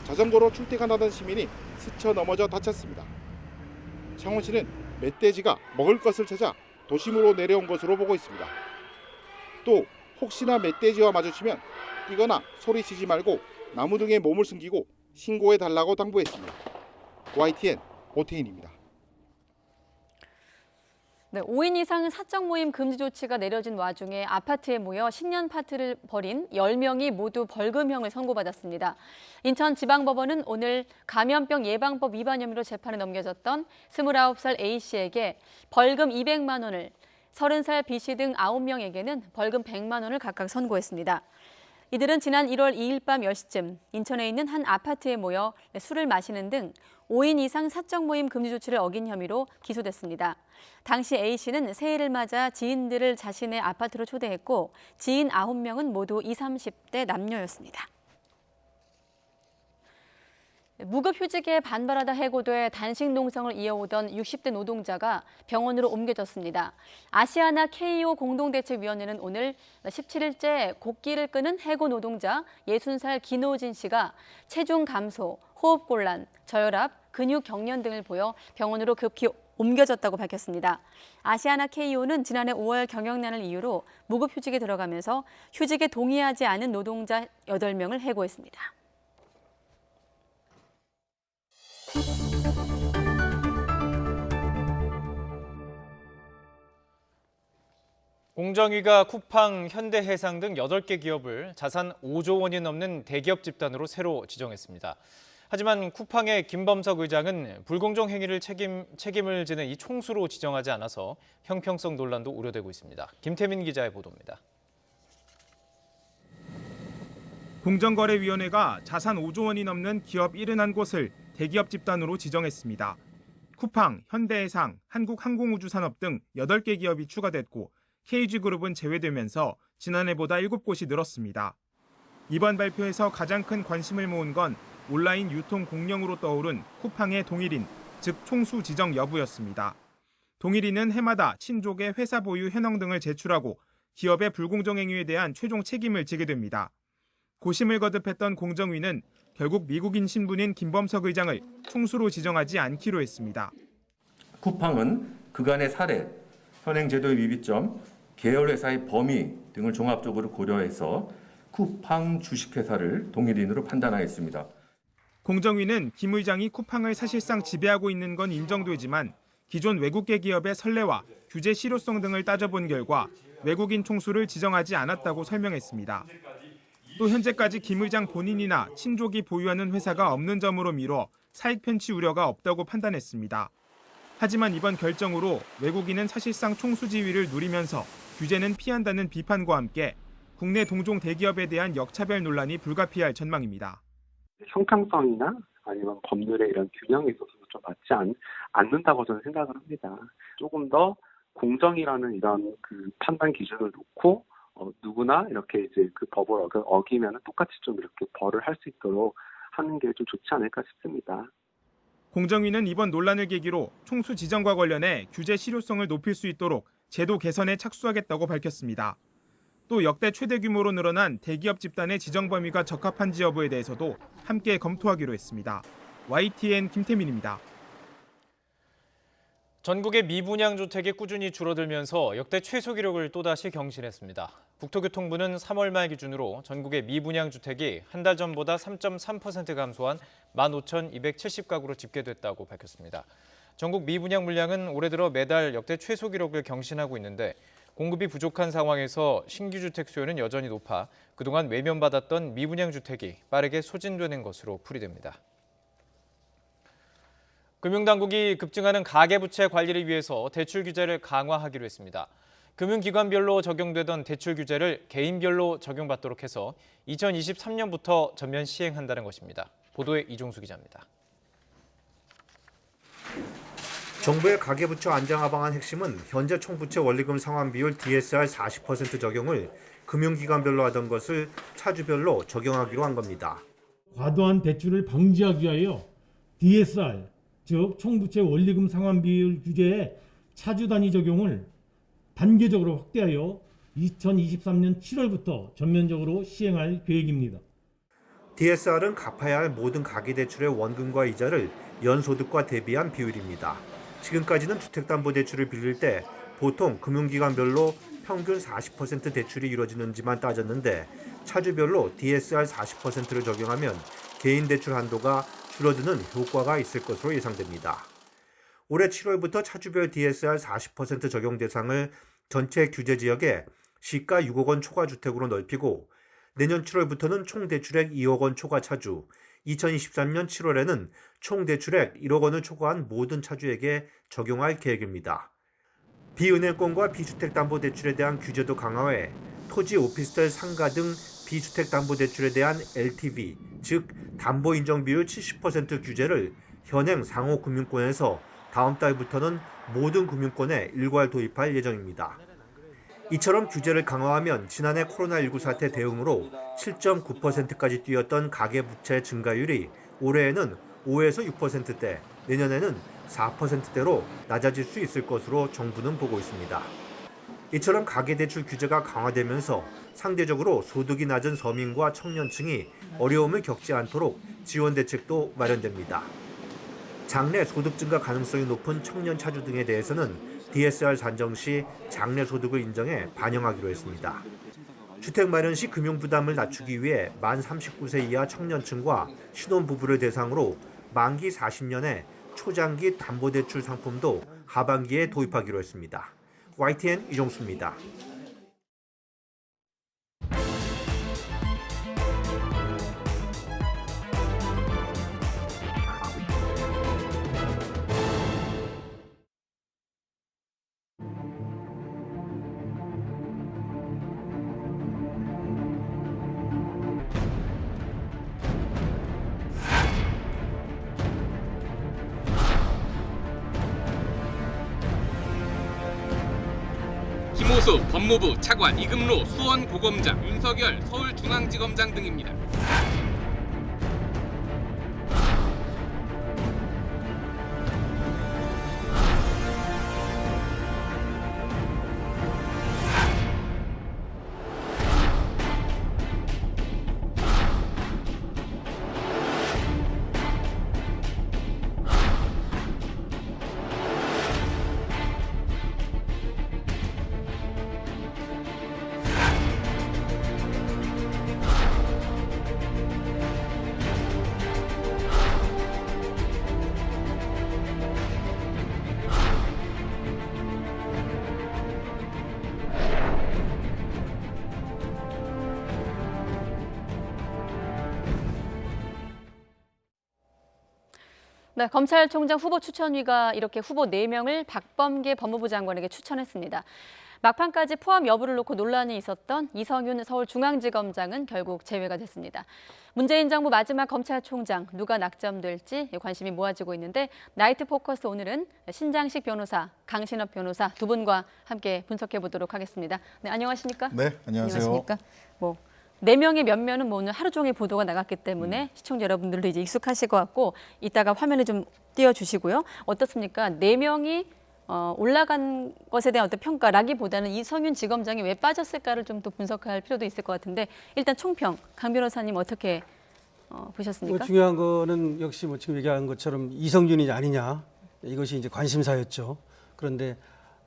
자전거로 출퇴근하던 시민이 스쳐 넘어져 다쳤습니다. 창원시는 멧돼지가 먹을 것을 찾아 도심으로 내려온 것으로 보고 있습니다. 또 혹시나 멧돼지와 마주치면 뛰거나 소리치지 말고 나무 등에 몸을 숨기고 신고해달라고 당부했습니다. YTN 오태인입니다. 네, 5인 이상 사적 모임 금지 조치가 내려진 와중에 아파트에 모여 신년 파티를 벌인 10명이 모두 벌금형을 선고받았습니다. 인천지방법원은 오늘 감염병 예방법 위반 혐의로 재판에 넘겨졌던 29살 A씨에게 벌금 200만 원을, 30살 B씨 등 9명에게는 벌금 100만 원을 각각 선고했습니다. 이들은 지난 1월 2일 밤 10시쯤 인천에 있는 한 아파트에 모여 술을 마시는 등 5인 이상 사적 모임 금지 조치를 어긴 혐의로 기소됐습니다. 당시 A씨는 새해를 맞아 지인들을 자신의 아파트로 초대했고 지인 9명은 모두 20, 30대 남녀였습니다. 무급휴직에 반발하다 해고돼 단식 농성을 이어오던 60대 노동자가 병원으로 옮겨졌습니다. 아시아나 KO 공동대책위원회는 오늘 17일째 곡기를 끄는 해고 노동자 60살 김호진 씨가 체중 감소, 호흡곤란, 저혈압, 근육 경련 등을 보여 병원으로 급히 옮겨졌다고 밝혔습니다. 아시아나 KO는 지난해 5월 경영난을 이유로 무급휴직에 들어가면서 휴직에 동의하지 않은 노동자 8명을 해고했습니다. 공정위가 쿠팡, 현대해상 등 8개 기업을 자산 5조 원이 넘는 대기업 집단으로 새로 지정했습니다. 하지만 쿠팡의 김범석 의장은 불공정 행위를 책임을 지는 이 총수로 지정하지 않아서 형평성 논란도 우려되고 있습니다. 김태민 기자의 보도입니다. 공정거래위원회가 자산 5조 원이 넘는 기업 71곳을 대기업 집단으로 지정했습니다. 쿠팡, 현대해상, 한국항공우주산업 등 8개 기업이 추가됐고 KG그룹은 제외되면서 지난해보다 7곳이 늘었습니다. 이번 발표에서 가장 큰 관심을 모은 건 온라인 유통 공룡으로 떠오른 쿠팡의 동일인, 즉 총수 지정 여부였습니다. 동일인은 해마다 친족의 회사 보유 현황 등을 제출하고 기업의 불공정 행위에 대한 최종 책임을 지게 됩니다. 고심을 거듭했던 공정위는 결국 미국인 신분인 김범석 의장을 총수로 지정하지 않기로 했습니다. 쿠팡은 그간의 사례, 현행 제도의 위비점, 계열회사의 범위 등을 종합적으로 고려해서 쿠팡 주식회사를 동일인으로 판단하였습니다. 공정위는 김 의장이 쿠팡을 사실상 지배하고 있는 건 인정되지만 기존 외국계 기업의 선례와 규제 실효성 등을 따져본 결과 외국인 총수를 지정하지 않았다고 설명했습니다. 또 현재까지 김 의장 본인이나 친족이 보유하는 회사가 없는 점으로 미뤄 사익 편취 우려가 없다고 판단했습니다. 하지만 이번 결정으로 외국인은 사실상 총수 지위를 누리면서 규제는 피한다는 비판과 함께 국내 동종 대기업에 대한 역차별 논란이 불가피할 전망입니다. 형평성이나 아니면 법률의 이런 균형에 있어서도 좀 맞지 않는다고 저는 생각을 합니다. 조금 더 공정이라는 이런 그 판단 기준을 놓고 누구나 이렇게 이제 그 법을 어기면 똑같이 좀 이렇게 벌을 할 수 있도록 하는 게 좀 좋지 않을까 싶습니다. 공정위는 이번 논란을 계기로 총수 지정과 관련해 규제 실효성을 높일 수 있도록 제도 개선에 착수하겠다고 밝혔습니다. 또 역대 최대 규모로 늘어난 대기업 집단의 지정 범위가 적합한지 여부에 대해서도 함께 검토하기로 했습니다. YTN 김태민입니다. 전국의 미분양 주택이 꾸준히 줄어들면서 역대 최소 기록을 또다시 경신했습니다. 국토교통부는 3월 말 기준으로 전국의 미분양 주택이 한 달 전보다 3.3% 감소한 15,270가구로 집계됐다고 밝혔습니다. 전국 미분양 물량은 올해 들어 매달 역대 최소 기록을 경신하고 있는데 공급이 부족한 상황에서 신규 주택 수요는 여전히 높아 그동안 외면받았던 미분양 주택이 빠르게 소진되는 것으로 풀이됩니다. 금융당국이 급증하는 가계부채 관리를 위해서 대출 규제를 강화하기로 했습니다. 금융기관별로 적용되던 대출 규제를 개인별로 적용받도록 해서 2023년부터 전면 시행한다는 것입니다. 보도에 이종수 기자입니다. 정부의 가계부채 안정화 방안 핵심은 현재 총부채 원리금 상환 비율 DSR 40% 적용을 금융기관별로 하던 것을 차주별로 적용하기로 한 겁니다. 과도한 대출을 방지하기 위하여 DSR, 즉 총부채 원리금 상환 비율 규제의 차주 단위 적용을 단계적으로 확대하여 2023년 7월부터 전면적으로 시행할 계획입니다. DSR은 갚아야 할 모든 가계대출의 원금과 이자를 연소득과 대비한 비율입니다. 지금까지는 주택담보대출을 빌릴 때 보통 금융기관별로 평균 40% 대출이 이루어지는지만 따졌는데 차주별로 DSR 40%를 적용하면 개인 대출 한도가 줄어드는 효과가 있을 것으로 예상됩니다. 올해 7월부터 차주별 DSR 40% 적용 대상을 전체 규제 지역에 시가 6억 원 초과 주택으로 넓히고 내년 7월부터는 총 대출액 2억 원 초과 차주, 2023년 7월에는 총 대출액 1억 원을 초과한 모든 차주에게 적용할 계획입니다. 비은행권과 비주택담보대출에 대한 규제도 강화해 토지, 오피스텔, 상가 등 비주택담보대출에 대한 LTV, 즉 담보인정비율 70% 규제를 현행 상호금융권에서 다음 달부터는 모든 금융권에 일괄 도입할 예정입니다. 이처럼 규제를 강화하면 지난해 코로나19 사태 대응으로 7.9%까지 뛰었던 가계부채 증가율이 올해에는 5에서 6%대, 내년에는 4%대로 낮아질 수 있을 것으로 정부는 보고 있습니다. 이처럼 가계대출 규제가 강화되면서 상대적으로 소득이 낮은 서민과 청년층이 어려움을 겪지 않도록 지원 대책도 마련됩니다. 장래 소득 증가 가능성이 높은 청년 차주 등에 대해서는 DSR 산정 시 장래 소득을 인정해 반영하기로 했습니다. 주택 마련 시 금융 부담을 낮추기 위해 만 39세 이하 청년층과 신혼부부를 대상으로 만기 40년의 초장기 담보대출 상품도 하반기에 도입하기로 했습니다. YTN 이종수입니다. 김호수 법무부 차관, 이금로 수원고검장, 윤석열 서울중앙지검장 등입니다. 네, 검찰총장 후보 추천위가 이렇게 후보 4명을 박범계 법무부 장관에게 추천했습니다. 막판까지 포함 여부를 놓고 논란이 있었던 이성윤 서울중앙지검장은 결국 제외가 됐습니다. 문재인 정부 마지막 검찰총장 누가 낙점될지 관심이 모아지고 있는데 나이트 포커스 오늘은 신장식 변호사, 강신업 변호사 두 분과 함께 분석해 보도록 하겠습니다. 네, 안녕하십니까? 네, 안녕하세요. 안녕하십니까? 4명의 면면은 오늘 하루 종일 보도가 나갔기 때문에 시청자 여러분들도 이제 익숙하실 것 같고 이따가 화면을 좀 띄워주시고요. 어떻습니까? 4명이 올라간 것에 대한 어떤 평가라기보다는 이성윤 지검장이 왜 빠졌을까를 좀 더 분석할 필요도 있을 것 같은데 일단 총평, 강 변호사님 어떻게 보셨습니까? 중요한 거는 역시 지금 얘기한 것처럼 이성윤이 아니냐 이것이 이제 관심사였죠. 그런데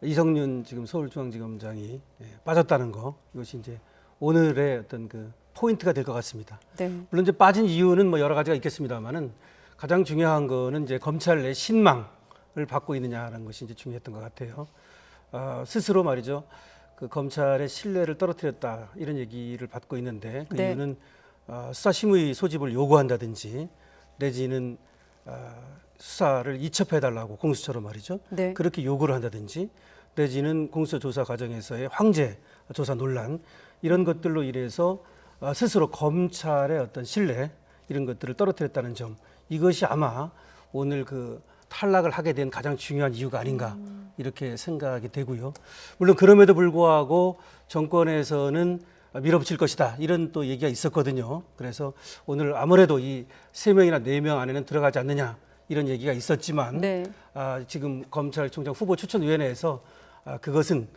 이성윤 지금 서울중앙지검장이 빠졌다는 거 이것이 이제 오늘의 어떤 그 포인트가 될 것 같습니다. 네. 물론 이제 빠진 이유는 여러 가지가 있겠습니다만은 가장 중요한 거는 이제 검찰 내 신망을 받고 있느냐라는 것이 이제 중요했던 것 같아요. 스스로 말이죠. 그 검찰의 신뢰를 떨어뜨렸다 이런 얘기를 받고 있는데 그 네. 이유는 수사심의 소집을 요구한다든지 내지는 수사를 이첩해달라고 공수처로 말이죠. 네. 그렇게 요구를 한다든지 내지는 공수처 조사 과정에서의 황제 조사 논란 이런 것들로 인해서 스스로 검찰의 어떤 신뢰 이런 것들을 떨어뜨렸다는 점 이것이 아마 오늘 그 탈락을 하게 된 가장 중요한 이유가 아닌가 이렇게 생각이 되고요. 물론 그럼에도 불구하고 정권에서는 밀어붙일 것이다 이런 또 얘기가 있었거든요. 그래서 오늘 아무래도 이 3명이나 4명 안에는 들어가지 않느냐 이런 얘기가 있었지만 네. 지금 검찰총장 후보 추천위원회에서 그것은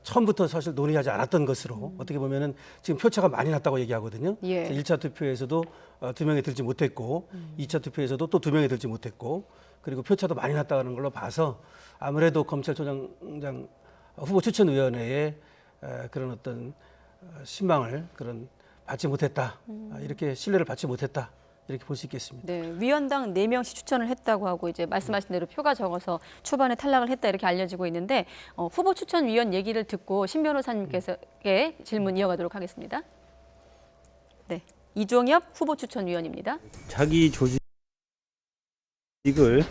처음부터 사실 논의하지 않았던 것으로 어떻게 보면은 지금 표차가 많이 났다고 얘기하거든요. 예. 1차 투표에서도 2명이 들지 못했고 2차 투표에서도 또 2명이 들지 못했고 그리고 표차도 많이 났다는 걸로 봐서 아무래도 검찰총장 후보 추천위원회에 그런 어떤 신망을 받지 못했다. 이렇게 신뢰를 받지 못했다. 이렇게 볼 수 있겠습니다. 네, 위원당 4명씩 추천을 했다고 하고 이제 말씀하신 대로 표가 적어서 초반에 탈락을 했다 이렇게 알려지고 있는데 후보 추천위원 얘기를 듣고 신 변호사님께서의 질문 이어가도록 하겠습니다. 네, 이종엽 후보 추천위원입니다. 자기 조직을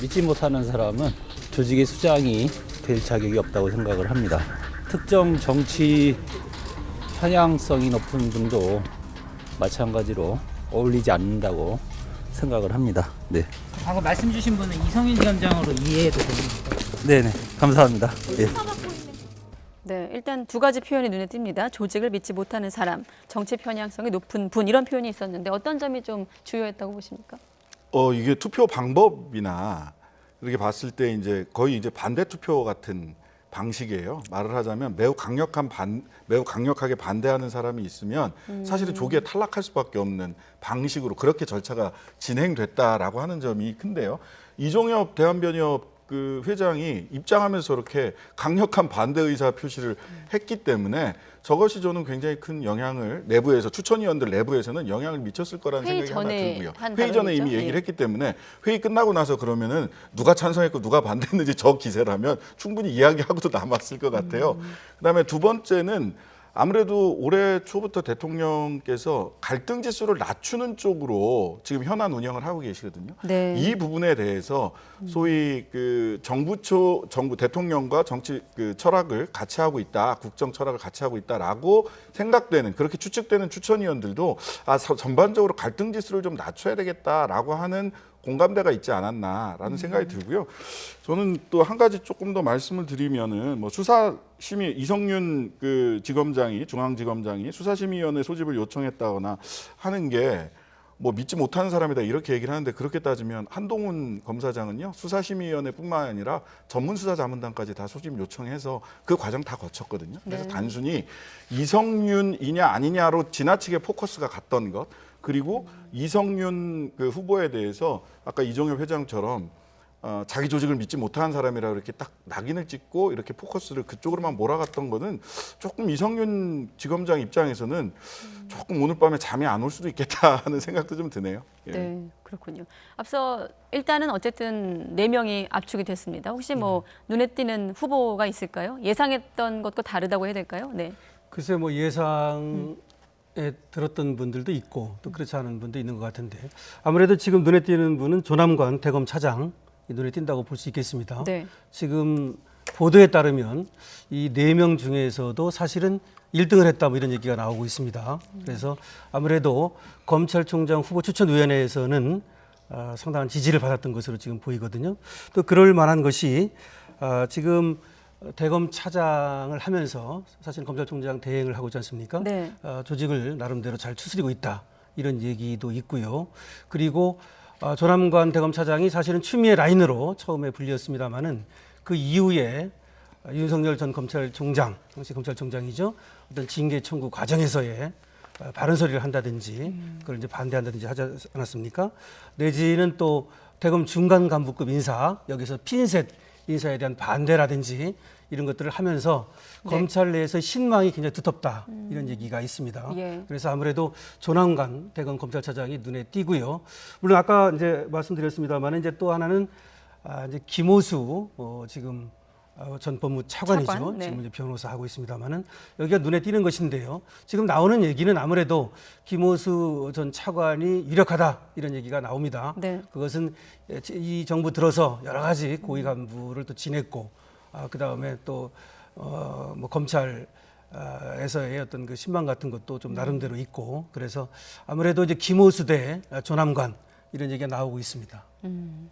믿지 못하는 사람은 조직의 수장이 될 자격이 없다고 생각을 합니다. 특정 정치 편향성이 높은 분도 마찬가지로 어울리지 않는다고 생각을 합니다. 네. 방금 말씀 주신 분은 이성윤 지검장으로 이해해도 됩니까? 네네. 감사합니다. 네. 네, 일단 두 가지 표현이 눈에 띕니다. 조직을 믿지 못하는 사람, 정치 편향성이 높은 분 이런 표현이 있었는데 어떤 점이 좀 주요했다고 보십니까? 이게 투표 방법이나 이렇게 봤을 때 이제 거의 이제 반대 투표 같은 방식이에요. 말을 하자면 매우 강력하게 반대하는 사람이 있으면 사실은 조기에 탈락할 수밖에 없는 방식으로 그렇게 절차가 진행됐다라고 하는 점이 큰데요. 이종엽 대한변협 그 회장이 입장하면서 이렇게 강력한 반대 의사 표시를 했기 때문에 저것이 저는 굉장히 큰 영향을 내부에서 추천위원들 내부에서는 영향을 미쳤을 거라는 생각이 하나 들고요. 회의 전에 이미 얘기를 했기 때문에 회의 끝나고 나서 그러면은 누가 찬성했고 누가 반대했는지 저 기세라면 충분히 이야기하고도 남았을 것 같아요. 그다음에 두 번째는 아무래도 올해 초부터 대통령께서 갈등 지수를 낮추는 쪽으로 지금 현안 운영을 하고 계시거든요. 네. 이 부분에 대해서 소위 그 정부 대통령과 정치 그 철학을 같이 하고 있다, 국정 철학을 같이 하고 있다라고 생각되는 그렇게 추측되는 추천위원들도 전반적으로 갈등 지수를 좀 낮춰야 되겠다라고 하는 공감대가 있지 않았나라는 생각이 들고요. 저는 또 한 가지 조금 더 말씀을 드리면은 뭐 수사심의 이성윤 그 지검장이 중앙지검장이 수사심의위원회 소집을 요청했다거나 하는 게 뭐 믿지 못하는 사람이다 이렇게 얘기를 하는데 그렇게 따지면 한동훈 검사장은요 수사심의위원회뿐만 아니라 전문수사자문단까지 다 소집 요청해서 그 과정 다 거쳤거든요. 그래서 단순히 이성윤이냐 아니냐로 지나치게 포커스가 갔던 것. 그리고 이성윤 그 후보에 대해서 아까 이종엽 회장처럼 자기 조직을 믿지 못하는 사람이라 이렇게 딱 낙인을 찍고 이렇게 포커스를 그쪽으로만 몰아갔던 거는 조금 이성윤 지검장 입장에서는 조금 오늘 밤에 잠이 안 올 수도 있겠다 하는 생각도 좀 드네요. 예. 네, 그렇군요. 앞서 일단은 어쨌든 4명이 압축이 됐습니다. 혹시 뭐 눈에 띄는 후보가 있을까요? 예상했던 것과 다르다고 해야 될까요? 네. 글쎄 뭐 예상에 들었던 분들도 있고 또 그렇지 않은 분도 있는 것 같은데 아무래도 지금 눈에 띄는 분은 조남관 대검 차장 눈에 띈다고 볼 수 있겠습니다. 네. 지금 보도에 따르면 이 4명 중에서도 사실은 1등을 했다 뭐 이런 얘기가 나오고 있습니다. 그래서 아무래도 검찰총장 후보 추천위원회에서는 상당한 지지를 받았던 것으로 지금 보이거든요. 또 그럴 만한 것이 지금 대검 차장을 하면서 사실 검찰총장 대행을 하고 있지 않습니까? 네. 조직을 나름대로 잘 추스리고 있다 이런 얘기도 있고요. 그리고 조남관 대검 차장이 사실은 추미애 라인으로 처음에 불렸습니다마는 그 이후에 윤석열 전 검찰총장, 당시 검찰총장이죠. 어떤 징계 청구 과정에서의 바른 소리를 한다든지 그걸 이제 반대한다든지 하지 않았습니까? 내지는 또 대검 중간 간부급 인사 여기서 핀셋 인사에 대한 반대라든지 이런 것들을 하면서 검찰 내에서 신망이 굉장히 두텁다 이런 얘기가 있습니다. 예. 그래서 아무래도 조남관 대검 검찰차장이 눈에 띄고요. 물론 아까 이제 말씀드렸습니다만 이제 또 하나는 이제 김오수 지금 전 법무차관이죠. 차관, 네. 지금 이제 변호사 하고 있습니다만은 여기가 눈에 띄는 것인데요. 지금 나오는 얘기는 아무래도 김오수 전 차관이 유력하다 이런 얘기가 나옵니다. 네. 그것은 이 정부 들어서 여러 가지 고위 간부를 또 지냈고 그 다음에 또 뭐 검찰에서의 어떤 그 신망 같은 것도 좀 나름대로 있고 그래서 아무래도 이제 김오수 대 조남관 이런 얘기가 나오고 있습니다.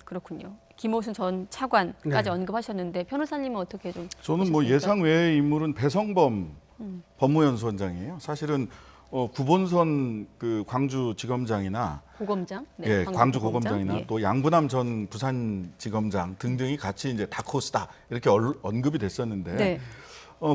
그렇군요. 김오순 전 차관까지 네. 언급하셨는데 변호사님은 어떻게 좀 저는 뭐 보셨습니까? 예상 외의 인물은 배성범 법무연수원장이에요. 사실은 구본선 그 광주지검장이나 고검장, 네, 예, 광주 고검장이나 예. 또 양부남 전 부산지검장 등등이 같이 이제 다크호스다 이렇게 언급이 됐었는데 네.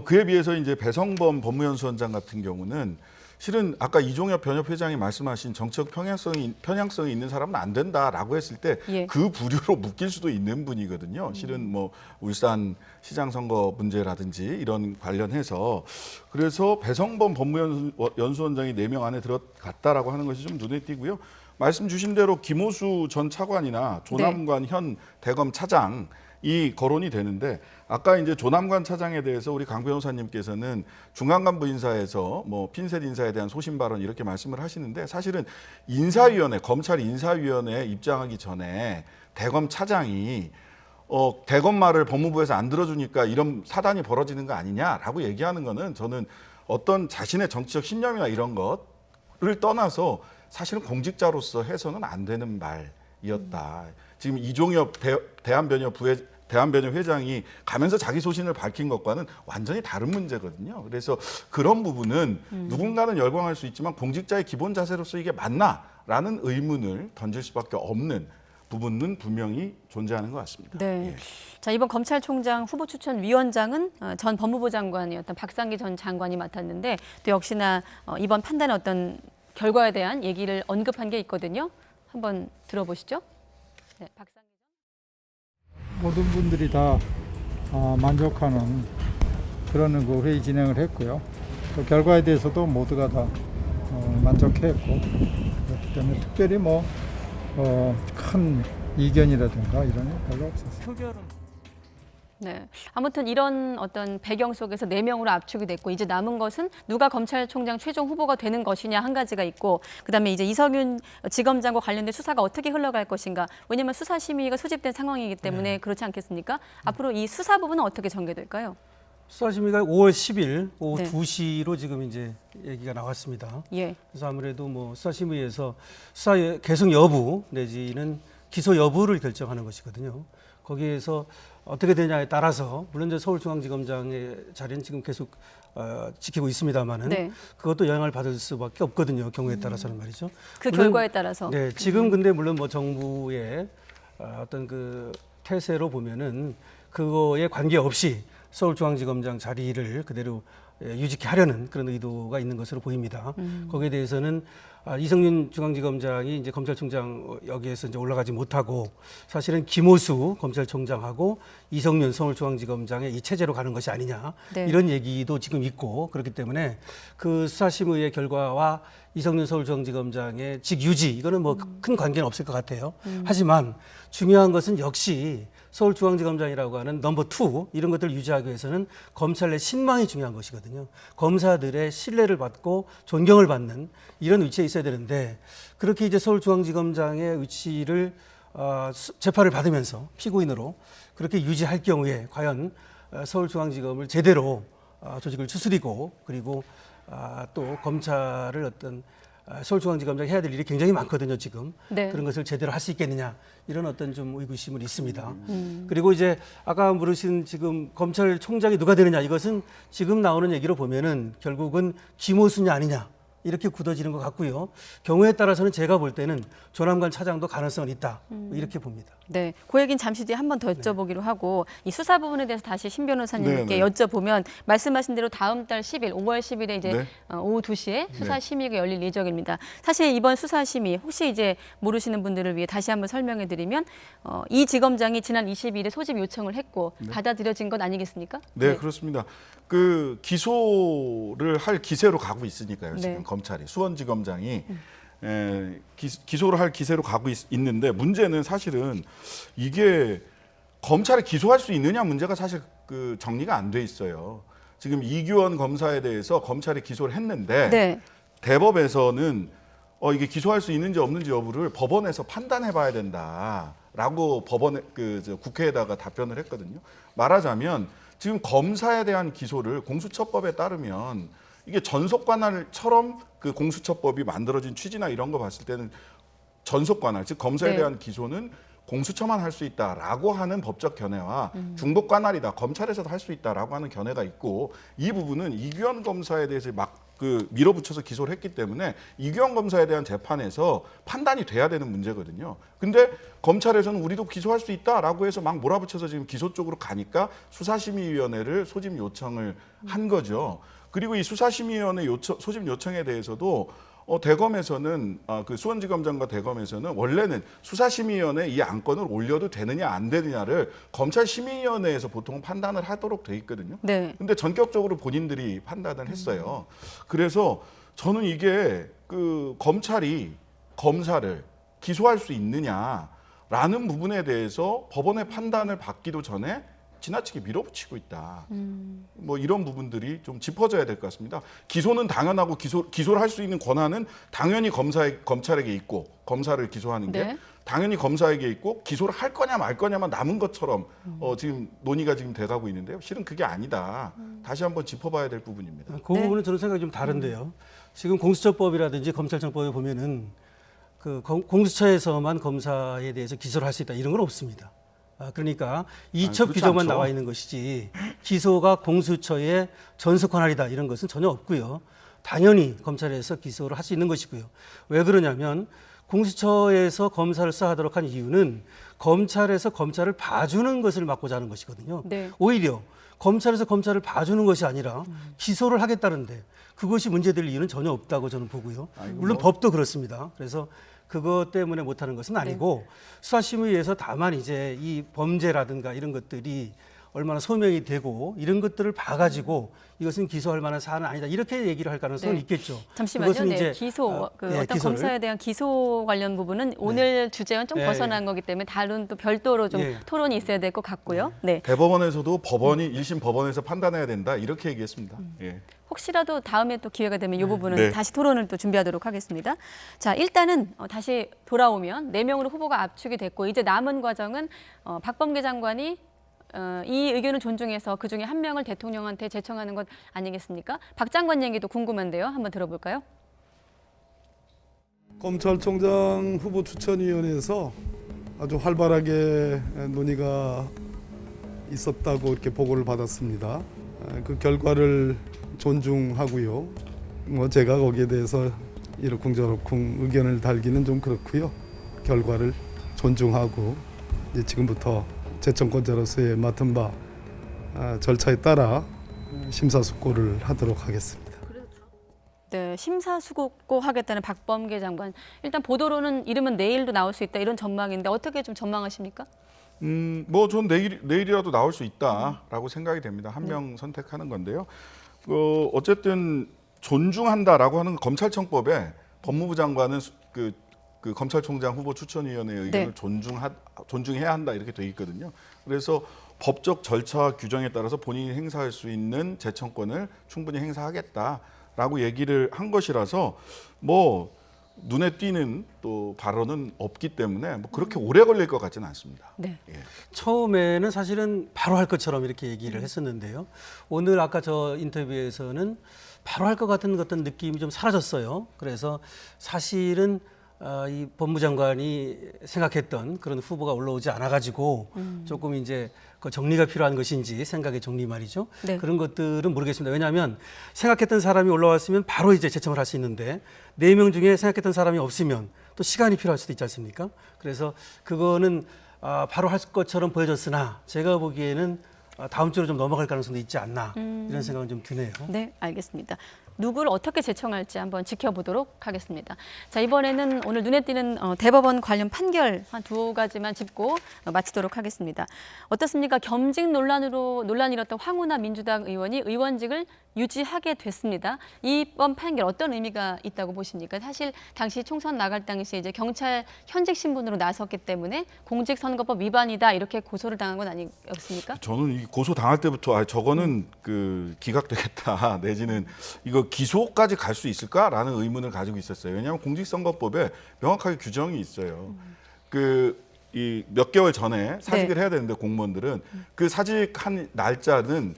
그에 비해서 이제 배성범 법무연수원장 같은 경우는 실은 아까 이종엽 변협회장이 말씀하신 정치적 편향성이 있는 사람은 안 된다라고 했을 때 예. 그 부류로 묶일 수도 있는 분이거든요. 실은 뭐 울산 시장 선거 문제라든지 이런 관련해서 그래서 배성범 법무연수원장이 4명 안에 들어갔다라고 하는 것이 좀 눈에 띄고요. 말씀 주신 대로 김오수 전 차관이나 조남관 현 대검 차장 이 거론이 되는데 아까 이제 조남관 차장에 대해서 우리 강 변호사님께서는 중앙간부 인사에서 뭐 핀셋 인사에 대한 소신 발언 이렇게 말씀을 하시는데 사실은 인사위원회 검찰 인사위원회에 입장하기 전에 대검 차장이 대검 말을 법무부에서 안 들어주니까 이런 사단이 벌어지는 거 아니냐라고 얘기하는 거는 저는 어떤 자신의 정치적 신념이나 이런 것을 떠나서 사실은 공직자로서 해서는 안 되는 말이었다. 지금 이종엽 대한변협 회장이 가면서 자기 소신을 밝힌 것과는 완전히 다른 문제거든요. 그래서 그런 부분은 누군가는 열광할 수 있지만 공직자의 기본 자세로서 이게 맞나라는 의문을 던질 수밖에 없는 부분은 분명히 존재하는 것 같습니다. 네. 예. 자, 이번 검찰총장 후보 추천 위원장은 전 법무부 장관이었던 박상기 전 장관이 맡았는데 또 역시나 이번 판단의 어떤 결과에 대한 얘기를 언급한 게 있거든요. 한번 들어보시죠. 네, 박상기 모든 분들이 다 만족하는 그런 그 회의 진행을 했고요. 그 결과에 대해서도 모두가 다 만족했고 그렇기 때문에 특별히 뭐 큰 이견이라든가 이런 게 별로 없었어요. 네. 아무튼 이런 어떤 배경 속에서 4명으로 압축이 됐고 이제 남은 것은 누가 검찰총장 최종 후보가 되는 것이냐 한 가지가 있고 그다음에 이제 이성윤 지검장과 관련된 수사가 어떻게 흘러갈 것인가. 왜냐하면 수사심의가 소집된 상황이기 때문에 그렇지 않겠습니까? 앞으로 이 수사 부분은 어떻게 전개될까요? 수사심의가 5월 10일 오후 네. 2시로 지금 이제 얘기가 나왔습니다. 예. 그래서 아무래도 뭐 수사심의에서 수사의 계속 여부 내지는 기소 여부를 결정하는 것이거든요. 거기에서 어떻게 되냐에 따라서 물론 이제 서울중앙지검장의 자리는 지금 계속 지키고 있습니다만은 네. 그것도 영향을 받을 수밖에 없거든요. 경우에 따라서는 말이죠. 그 물론, 결과에 따라서. 네, 지금 근데 물론 뭐 정부의 어떤 그 태세로 보면은 그거에 관계없이 서울중앙지검장 자리를 그대로 유지케 하려는 그런 의도가 있는 것으로 보입니다. 거기에 대해서는 이성윤 중앙지검장이 이제 검찰총장 여기에서 이제 올라가지 못하고 사실은 김호수 검찰총장하고 이성윤 서울중앙지검장의 이 체제로 가는 것이 아니냐 네. 이런 얘기도 지금 있고 그렇기 때문에 그 수사심의의 결과와 이성윤 서울중앙지검장의 직 유지 이거는 뭐 큰 관계는 없을 것 같아요. 하지만 중요한 것은 역시 서울중앙지검장이라고 하는 넘버 2 이런 것들을 유지하기 위해서는 검찰 내 신망이 중요한 것이거든요. 검사들의 신뢰를 받고 존경을 받는 이런 위치에 있어야 되는데 그렇게 이제 서울중앙지검장의 위치를 재판을 받으면서 피고인으로 그렇게 유지할 경우에 과연 서울중앙지검을 제대로 조직을 추스리고 그리고 또 검찰을 어떤 서울중앙지검장이 해야 될 일이 굉장히 많거든요, 지금. 네. 그런 것을 제대로 할 수 있겠느냐, 이런 어떤 좀 의구심은 있습니다. 그리고 이제 아까 물으신 지금 검찰총장이 누가 되느냐, 이것은 지금 나오는 얘기로 보면은 결국은 김호수냐 아니냐, 이렇게 굳어지는 것 같고요. 경우에 따라서는 제가 볼 때는 조남관 차장도 가능성은 있다, 이렇게 봅니다. 네, 그 얘기는 잠시 뒤에 한 번 더 여쭤보기로 하고 이 수사 부분에 대해서 다시 신 변호사님께 여쭤보면 말씀하신 대로 다음 달 10일, 5월 10일에 이제 오후 2시에 수사 심의가 열릴 예정입니다. 사실 이번 수사 심의 혹시 이제 모르시는 분들을 위해 다시 한번 설명해 드리면 이 지검장이 지난 22일에 소집 요청을 했고 받아들여진 것 아니겠습니까? 네, 그렇습니다. 그 기소를 할 기세로 가고 있으니까요. 지금 검찰이 수원지검장이 기소를 할 기세로 가고 있는데 문제는 사실은 이게 검찰이 기소할 수 있느냐 문제가 사실 그 정리가 안 돼 있어요. 지금 이규원 검사에 대해서 검찰이 기소를 했는데 대법에서는 이게 기소할 수 있는지 없는지 여부를 법원에서 판단해봐야 된다라고 법원에 국회에다가 답변을 했거든요. 말하자면 지금 검사에 대한 기소를 공수처법에 따르면 이게 전속관할처럼 그 공수처법이 만들어진 취지나 이런 거 봤을 때는 전속관할, 즉 검사에 대한 기소는 공수처만 할 수 있다라고 하는 법적 견해와 중복관할이다, 검찰에서도 할 수 있다라고 하는 견해가 있고 이 부분은 이규원 검사에 대해서 막 밀어붙여서 기소를 했기 때문에 이규원 검사에 대한 재판에서 판단이 돼야 되는 문제거든요. 근데 검찰에서는 우리도 기소할 수 있다라고 해서 막 몰아붙여서 지금 기소 쪽으로 가니까 수사심의위원회를 소집 요청을 한 거죠. 그리고 이 수사심의위원회 소집 요청에 대해서도 대검에서는 그 수원지검장과 대검에서는 원래는 수사심의위원회 이 안건을 올려도 되느냐 안 되느냐를 검찰심의위원회에서 보통 판단을 하도록 돼 있거든요. 근데 전격적으로 본인들이 판단을 했어요. 그래서 저는 이게 그 검찰이 검사를 기소할 수 있느냐라는 부분에 대해서 법원의 판단을 받기도 전에 지나치게 밀어붙이고 있다. 뭐 이런 부분들이 좀 짚어져야 될 것 같습니다. 기소는 당연하고 기소를 할 수 있는 권한은 당연히 검찰에게 있고 검사를 기소하는 게 당연히 검사에게 있고 기소를 할 거냐 말 거냐만 남은 것처럼 지금 논의가 지금 돼가고 있는데요. 실은 그게 아니다. 다시 한번 짚어봐야 될 부분입니다. 그 부분은 저는 생각이 좀 다른데요. 지금 공수처법이라든지 검찰청법에 보면은 그 공수처에서만 검사에 대해서 기소를 할 수 있다 이런 건 없습니다. 그러니까 이첩 규정만 나와 있는 것이지 기소가 공수처의 전속 권한이다 이런 것은 전혀 없고요. 당연히 검찰에서 기소를 할 수 있는 것이고요. 왜 그러냐면 공수처에서 검사를 수사하도록 한 이유는 검찰에서 검찰을 봐주는 것을 막고자 하는 것이거든요. 네. 오히려 검찰에서 검찰을 봐주는 것이 아니라 기소를 하겠다는데 그것이 문제될 이유는 전혀 없다고 저는 보고요. 물론 법도 그렇습니다. 그래서 그것 때문에 못하는 것은 아니고 수사심의위에서 다만 이제 이 범죄라든가 이런 것들이 얼마나 소명이 되고 이런 것들을 봐가지고 이것은 기소할 만한 사안은 아니다 이렇게 얘기를 할 가능성은 있겠죠. 잠시만요. 그것은 이제 기소 어떤 기소를. 검사에 대한 기소 관련 부분은 오늘 주제와는 좀 벗어난 거기 때문에 다른 또 별도로 좀 토론이 있어야 될 것 같고요. 네. 대법원에서도 법원이 1심 법원에서 판단해야 된다 이렇게 얘기했습니다. 예. 혹시라도 다음에 또 기회가 되면 이 부분은 다시 토론을 또 준비하도록 하겠습니다. 자, 일단은 다시 돌아오면 4명으로 후보가 압축이 됐고 이제 남은 과정은 박범계 장관이 이 의견을 존중해서 그중에 한 명을 대통령한테 제청하는 것 아니겠습니까? 박 장관 얘기도 궁금한데요. 한번 들어볼까요? 검찰총장 후보 추천위원회에서 아주 활발하게 논의가 있었다고 이렇게 보고를 받았습니다. 그 결과를 존중하고요. 제가 거기에 대해서 이러쿵저러쿵 의견을 달기는 좀 그렇고요. 결과를 존중하고 이제 지금부터 제청권자로서의 맡은 바 절차에 따라 심사숙고를 하도록 하겠습니다. 네, 심사숙고하겠다는 박범계 장관. 일단 보도로는 이름은 내일도 나올 수 있다 이런 전망인데 어떻게 좀 전망하십니까? 전 내일이라도 나올 수 있다라고 생각이 됩니다. 한 명 선택하는 건데요. 어쨌든 존중한다라고 하는 검찰청법에 법무부 장관은 그 검찰총장 후보 추천위원회의 의견을 존중해야 한다 이렇게 돼 있거든요. 그래서 법적 절차와 규정에 따라서 본인이 행사할 수 있는 제청권을 충분히 행사하겠다라고 얘기를 한 것이라서 눈에 띄는 또 발언은 없기 때문에 그렇게 오래 걸릴 것 같지는 않습니다. 네. 예. 처음에는 사실은 바로 할 것처럼 이렇게 얘기를 했었는데요. 오늘 아까 저 인터뷰에서는 바로 할 것 같은 어떤 느낌이 좀 사라졌어요. 그래서 사실은 이 법무장관이 생각했던 그런 후보가 올라오지 않아가지고 조금 이제 그 정리가 필요한 것인지 생각의 정리 말이죠. 네. 그런 것들은 모르겠습니다. 왜냐하면 생각했던 사람이 올라왔으면 바로 이제 제청을 할 수 있는데 4명 중에 생각했던 사람이 없으면 또 시간이 필요할 수도 있지 않습니까? 그래서 그거는 바로 할 것처럼 보여졌으나 제가 보기에는 다음 주로 좀 넘어갈 가능성도 있지 않나 이런 생각은 좀 드네요. 네, 알겠습니다. 누구를 어떻게 제청할지 한번 지켜보도록 하겠습니다. 자, 이번에는 오늘 눈에 띄는 대법원 관련 판결 한 2가지만 짚고 마치도록 하겠습니다. 어떻습니까? 겸직 논란이 일었던 황운하 민주당 의원이 의원직을 유지하게 됐습니다. 이번 판결 어떤 의미가 있다고 보십니까? 사실 당시 총선 나갈 당시 이제 경찰 현직 신분으로 나섰기 때문에 공직선거법 위반이다 이렇게 고소를 당한 건 아니었습니까? 저는 이 고소 당할 때부터 저거는 기각되겠다 내지는 이거 기소까지 갈 수 있을까라는 의문을 가지고 있었어요. 왜냐하면 공직선거법에 명확하게 규정이 있어요. 이 몇 개월 전에 사직을 해야 되는데 공무원들은 그 사직한 날짜는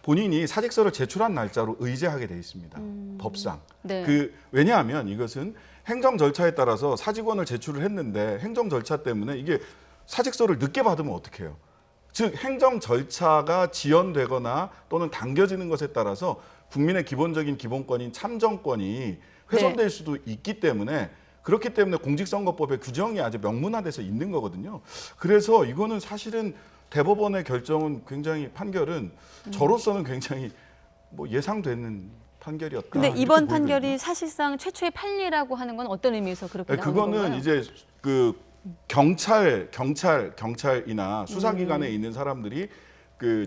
본인이 사직서를 제출한 날짜로 의제하게 돼 있습니다. 법상. 네. 왜냐하면 이것은 행정 절차에 따라서 사직원을 제출을 했는데 행정 절차 때문에 이게 사직서를 늦게 받으면 어떡해요? 즉 행정 절차가 지연되거나 또는 당겨지는 것에 따라서 국민의 기본적인 기본권인 참정권이 훼손될 수도 있기 때문에 그렇기 때문에 공직선거법의 규정이 아주 명문화돼서 있는 거거든요. 그래서 이거는 사실은 대법원의 결정은 굉장히 판결은 저로서는 굉장히 예상되는 판결이었다. 근데 이번 판결이 사실상 최초의 판례라고 하는 건 어떤 의미에서 그렇게 나온 건가요? 그거는 이제 경찰이나 수사기관에 있는 사람들이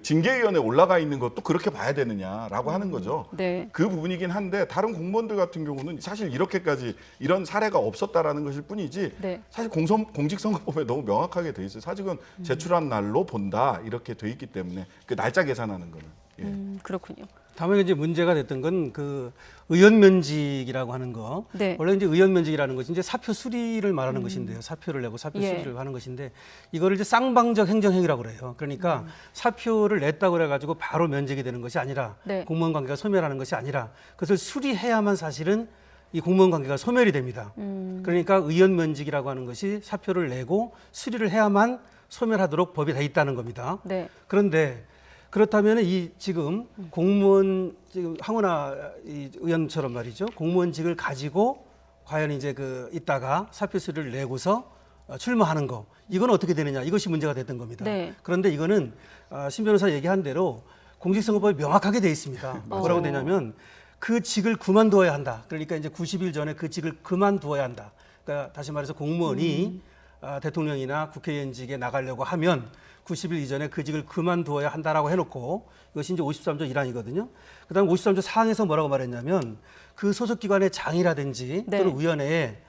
징계위원회에 올라가 있는 것도 그렇게 봐야 되느냐라고 하는 거죠. 네. 그 부분이긴 한데 다른 공무원들 같은 경우는 사실 이렇게까지 이런 사례가 없었다라는 것일 뿐이지 사실 공직선거법에 너무 명확하게 돼 있어요. 사직은 제출한 날로 본다 이렇게 돼 있기 때문에 그 날짜 계산하는 거는. 예. 그렇군요. 다만 이제 문제가 됐던 건 의원 면직이라고 하는 거. 네. 원래 이제 의원 면직이라는 것이 이제 사표 수리를 말하는 것인데요. 사표를 내고 사표 수리를 하는 것인데 이거를 이제 쌍방적 행정행위라고 그래요. 그러니까 사표를 냈다고 그래가지고 바로 면직이 되는 것이 아니라 공무원 관계가 소멸하는 것이 아니라 그것을 수리해야만 사실은 이 공무원 관계가 소멸이 됩니다. 그러니까 의원 면직이라고 하는 것이 사표를 내고 수리를 해야만 소멸하도록 법이 돼 있다는 겁니다. 네. 그런데 그렇다면 지금 공무원 황운하 의원처럼 말이죠. 공무원직을 가지고 과연 이제 있다가 사표 수리를 내고서 출마하는 거 이건 어떻게 되느냐 이것이 문제가 됐던 겁니다. 네. 그런데 이거는 신 변호사 얘기한 대로 공직선거법에 명확하게 돼 있습니다. 뭐라고 되냐면 그 직을 그만두어야 한다. 그러니까 이제 90일 전에 그 직을 그만두어야 한다. 그러니까 다시 말해서 공무원이 대통령이나 국회의원직에 나가려고 하면 90일 이전에 그 직을 그만두어야 한다라고 해놓고 이것이 이제 53조 1항이거든요. 그다음 53조 4항에서 뭐라고 말했냐면 그 소속기관의 장이라든지 네. 또는 위원회에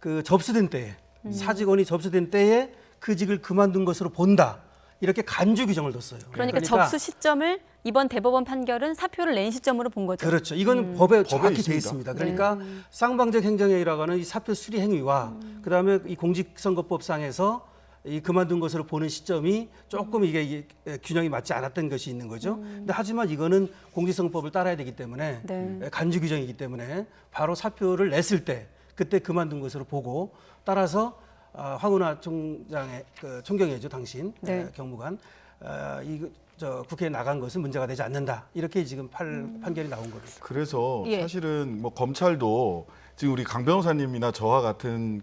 그 접수된 때에 사직원이 접수된 때에 그 직을 그만둔 것으로 본다. 이렇게 간주 규정을 뒀어요. 그러니까 접수 시점을 이번 대법원 판결은 사표를 낸 시점으로 본 거죠. 그렇죠. 이건 법에 정확히 있습니다. 돼 있습니다. 그러니까 쌍방적 행정행위라고 하는 이 사표 수리 행위와 그다음에 이 공직선거법상에서 이 그만둔 것으로 보는 시점이 조금 이게 균형이 맞지 않았던 것이 있는 거죠. 근데 하지만 이거는 공직선거법을 따라야 되기 때문에 네. 간주 규정이기 때문에 바로 사표를 냈을 때 그때 그만둔 것으로 보고 따라서 황운하 총장의 총경이죠 당신 네. 경무관 국회에 나간 것은 문제가 되지 않는다 이렇게 지금 판결이 나온 겁니다. 그래서 예. 사실은 뭐 검찰도 지금 우리 강 변호사님이나 저와 같은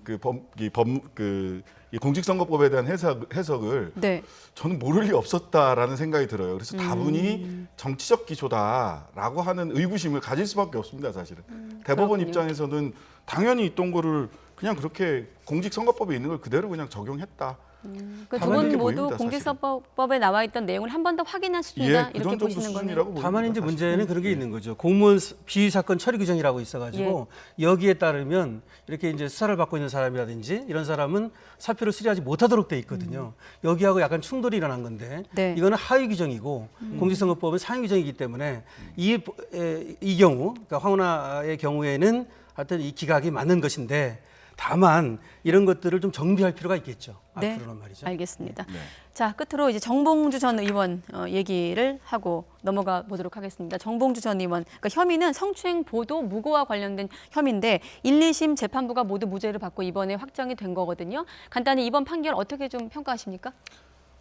이 공직선거법에 대한 해석을 네. 저는 모를 리 없었다라는 생각이 들어요. 그래서 다분히 정치적 기소다라고 하는 의구심을 가질 수밖에 없습니다. 사실은 대법원 그렇군요. 입장에서는 당연히 있던 거를 그냥 그렇게 공직선거법에 있는 걸 그대로 그냥 적용했다. 그 두 다만 분 이렇게 모두 보입니다, 공직선거법에 나와 있던 내용을 한 번 더 확인한 수준이다 예, 이렇게 그 정도 보시는 거네요. 수준이라고 다만 보입니다, 이제 사실. 문제는 그런 게 있는 거죠. 공무원 비위 사건 처리 규정이라고 있어가지고 여기에 따르면 이렇게 이제 수사를 받고 있는 사람이라든지 이런 사람은 사표를 수리하지 못하도록 돼 있거든요. 여기하고 약간 충돌이 일어난 건데 네. 이거는 하위 규정이고 공직선거법은 상위 규정이기 때문에 이 경우 그러니까 황운하의 경우에는 하여튼 이 기각이 맞는 것인데 다만 이런 것들을 좀 정비할 필요가 있겠죠. 네, 앞으로는 말이죠. 알겠습니다. 네. 자, 끝으로 이제 정봉주 전 의원 얘기를 하고 넘어가 보도록 하겠습니다. 정봉주 전 의원, 그러니까 혐의는 성추행 보도 무고와 관련된 혐의인데 1, 2심 재판부가 모두 무죄를 받고 이번에 확정이 된 거거든요. 간단히 이번 판결 어떻게 좀 평가하십니까?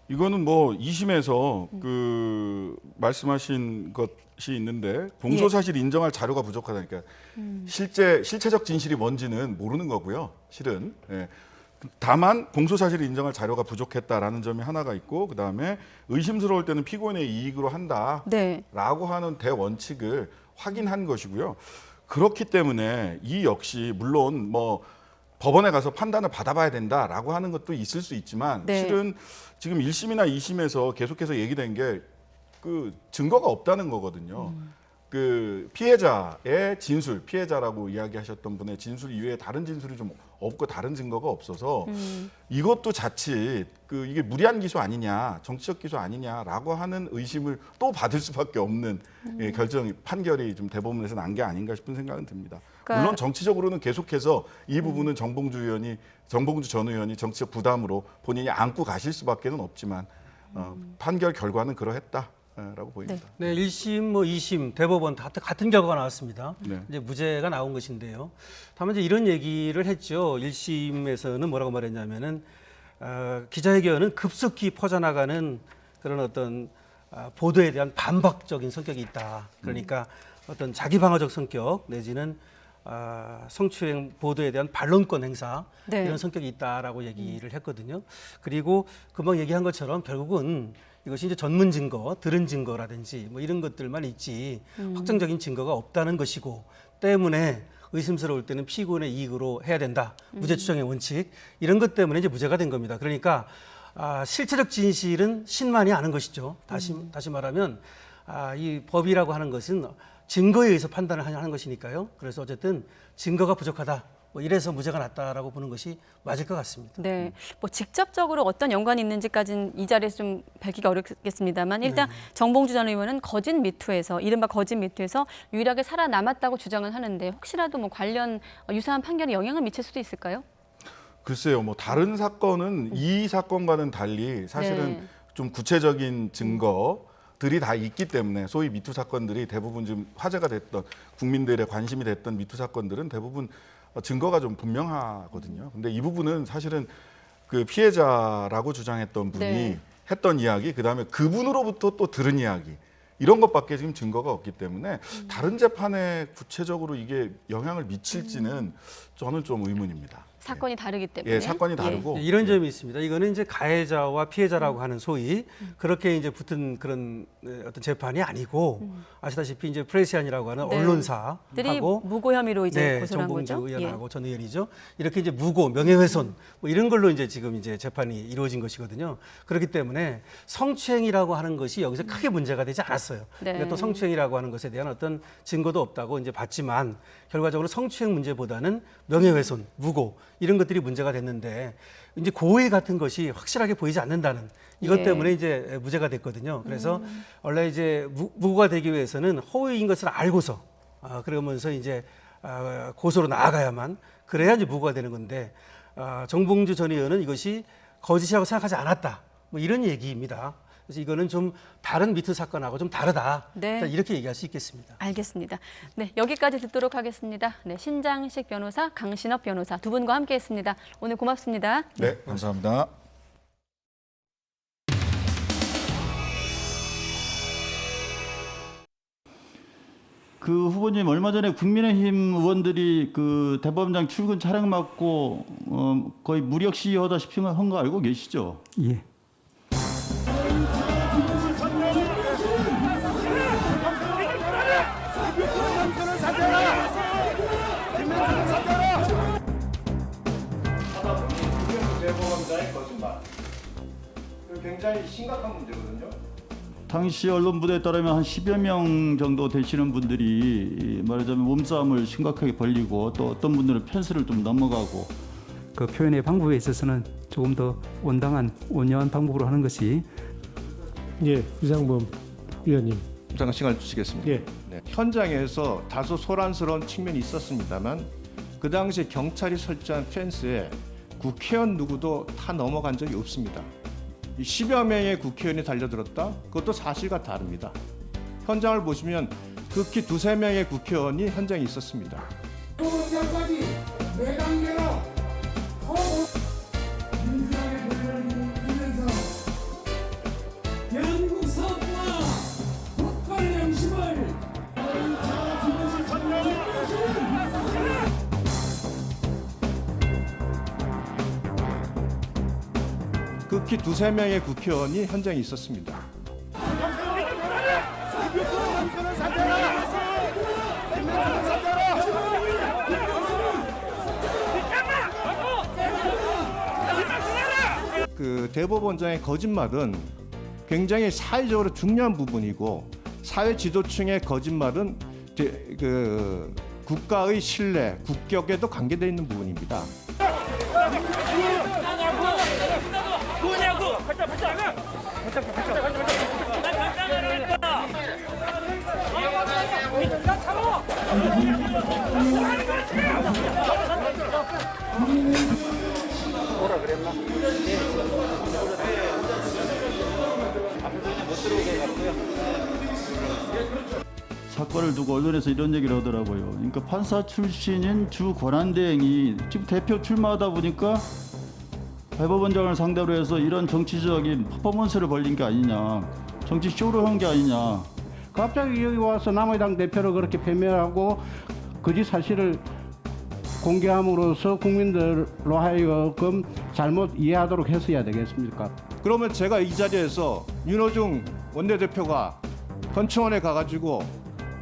이거는 뭐 2심에서 말씀하신 것이 있는데 공소사실 인정할 자료가 부족하다니까 실체적 진실이 뭔지는 모르는 거고요. 실은 다만 공소사실을 인정할 자료가 부족했다라는 점이 하나가 있고 그다음에 의심스러울 때는 피고인의 이익으로 한다라고 네. 하는 대원칙을 확인한 것이고요. 그렇기 때문에 이 역시 물론 뭐 법원에 가서 판단을 받아봐야 된다라고 하는 것도 있을 수 있지만 네. 실은 지금 1심이나 2심에서 계속해서 얘기된 게 증거가 없다는 거거든요. 피해자의 진술, 피해자라고 이야기하셨던 분의 진술 이외에 다른 진술이 좀 없고 다른 증거가 없어서 이것도 자칫 이게 무리한 기소 아니냐, 정치적 기소 아니냐라고 하는 의심을 또 받을 수밖에 없는 판결이 좀 대법원에서 난 게 아닌가 싶은 생각은 듭니다. 그러니까 물론 정치적으로는 계속해서 이 부분은 정봉주 전 의원이 정치적 부담으로 본인이 안고 가실 수밖에는 없지만 판결 결과는 그러했다라고 보입니다. 네, 1심, 2심 대법원 다 같은 결과가 나왔습니다. 네. 이제 무죄가 나온 것인데요. 다만 이제 이런 얘기를 했죠. 1심에서는 뭐라고 말했냐면은 기자회견은 급속히 퍼져나가는 그런 어떤 보도에 대한 반박적인 성격이 있다. 그러니까 어떤 자기 방어적 성격 내지는 성추행 보도에 대한 반론권 행사 네. 이런 성격이 있다라고 얘기를 했거든요. 그리고 금방 얘기한 것처럼 결국은 이것이 이제 전문 증거, 들은 증거라든지 뭐 이런 것들만 있지 확정적인 증거가 없다는 것이고 때문에 의심스러울 때는 피고인의 이익으로 해야 된다. 무죄 추정의 원칙 이런 것 때문에 이제 무죄가 된 겁니다. 그러니까 실체적 진실은 신만이 아는 것이죠. 다시 말하면 이 법이라고 하는 것은 증거에 의해서 판단을 하는 것이니까요. 그래서 어쨌든 증거가 부족하다. 뭐 이래서 무죄가 났다라고 보는 것이 맞을 것 같습니다. 네, 뭐 직접적으로 어떤 연관이 있는지까지는 이 자리에서 좀 밝히기 어렵겠습니다만 일단 정봉주 전 의원은 거짓 미투에서 이른바 거짓 미투에서 유일하게 살아남았다고 주장을 하는데 혹시라도 뭐 관련 유사한 판결에 영향을 미칠 수도 있을까요? 글쎄요, 뭐 다른 사건은 이 사건과는 달리 사실은 좀 구체적인 증거들이 다 있기 때문에 소위 미투 사건들이 대부분 지금 화제가 됐던 국민들의 관심이 됐던 미투 사건들은 대부분 증거가 좀 분명하거든요. 근데 이 부분은 사실은 피해자라고 주장했던 분이 했던 이야기, 그다음에 그분으로부터 또 들은 이야기, 이런 것밖에 지금 증거가 없기 때문에 다른 재판에 구체적으로 이게 영향을 미칠지는 저는 좀 의문입니다. 사건이 다르기 때문에. 예, 사건이 다르고 이런 점이 있습니다. 이거는 이제 가해자와 피해자라고 하는 소위 그렇게 이제 붙은 그런 어떤 재판이 아니고 아시다시피 이제 프레시안이라고 하는 네. 언론사하고 무고 혐의로 이제 고소한 정봉주 거죠. 의원하고 전 의원이죠. 이렇게 이제 무고, 명예훼손 뭐 이런 걸로 이제 지금 이제 재판이 이루어진 것이거든요. 그렇기 때문에 성추행이라고 하는 것이 여기서 크게 문제가 되지 않았어요. 네. 그러니까 또 성추행이라고 하는 것에 대한 어떤 증거도 없다고 이제 봤지만 결과적으로 성추행 문제보다는 명예훼손, 무고 이런 것들이 문제가 됐는데 이제 고의 같은 것이 확실하게 보이지 않는다는 이것 예. 때문에 이제 무죄가 됐거든요. 그래서 원래 이제 무고가 되기 위해서는 허위인 것을 알고서 그러면서 이제 고소로 나아가야만 그래야 이제 무고가 되는 건데 정봉주 전 의원은 이것이 거짓이라고 생각하지 않았다. 뭐 이런 얘기입니다. 그래서 이거는 좀 다른 미투 사건하고 좀 다르다. 네. 이렇게 얘기할 수 있겠습니다. 알겠습니다. 네, 여기까지 듣도록 하겠습니다. 네, 신장식 변호사, 강신업 변호사 두 분과 함께했습니다. 오늘 고맙습니다. 네, 감사합니다. 그 후보님 얼마 전에 국민의힘 의원들이 그 대법원장 출근 차량 맞고 거의 무력 시위하다시피 한 거 알고 계시죠? 예. 대법원장의 거짓말. 굉장히 심각한 문제거든요. 당시 언론 보도에 따르면 한 10여 명 정도 되시는 분들이 말하자면 몸싸움을 심각하게 벌이고 또 어떤 분들은 펜스를 좀 넘어가고 그 표현의 방법에 있어서는 조금 더 온유한 방법으로 하는 것이 예, 이상범 위원님. 잠깐 시간을 주시겠습니다. 예. 네. 현장에서 다소 소란스러운 측면이 있었습니다만 그 당시 경찰이 설치한 펜스에 국회의원 누구도 타 넘어간 적이 없습니다. 10여 명의 국회의원이 달려들었다? 그것도 사실과 다릅니다. 현장을 보시면 극히 2~3명의 국회의원이 현장에 있었습니다. 대법원장까지 매단계로 민주당의 권력을 이면서 대한민국 사업부와 국가의 양심을 극히 2~3명의 국회의원이 현장에 있었습니다. 그 대법원장의 거짓말은 굉장히 사회적으로 중요한 부분이고 사회 지도층의 거짓말은 그 국가의 신뢰, 국격에도 관계되어 있는 부분입니다. 뭐라 그랬나? 사건을 두고 언론에서 이런 얘기를 하더라고요. 그러니까 판사 출신인 주 권한대행이 지금 대표 출마하다 보니까 대법원장을 상대로 해서 이런 정치적인 퍼포먼스를 벌린 게 아니냐, 정치 쇼를 한 게 아니냐. 갑자기 여기 와서 남의당 대표를 그렇게 패멸하고 거짓 사실을 공개함으로써 국민들로 하여금 잘못 이해하도록 했어야 되겠습니까? 그러면 제가 이 자리에서 윤호중 원내대표가 현충원에 가가지고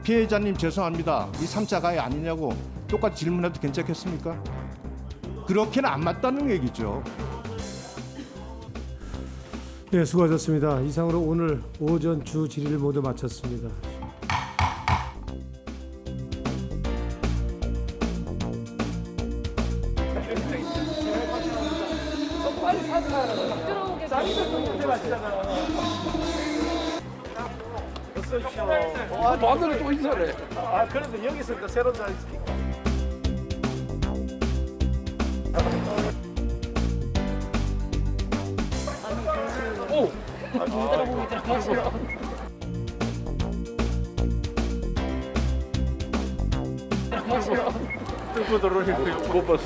피해자님 죄송합니다. 이 3차 가해 아니냐고 똑같이 질문해도 괜찮겠습니까? 그렇게는 안 맞다는 얘기죠. 네, 수고하셨습니다. 이상으로 오늘 오전 주 질의를 모두 마쳤습니다. 빨리 사드라. 들어오게 남이들 문제 마시다가. 마늘을 또 있어래. 그런데 여기서 또 새로운 자리 있으니까. 오! 들어보고 있더라고요. 뚫고 들어오니까 못 봤어.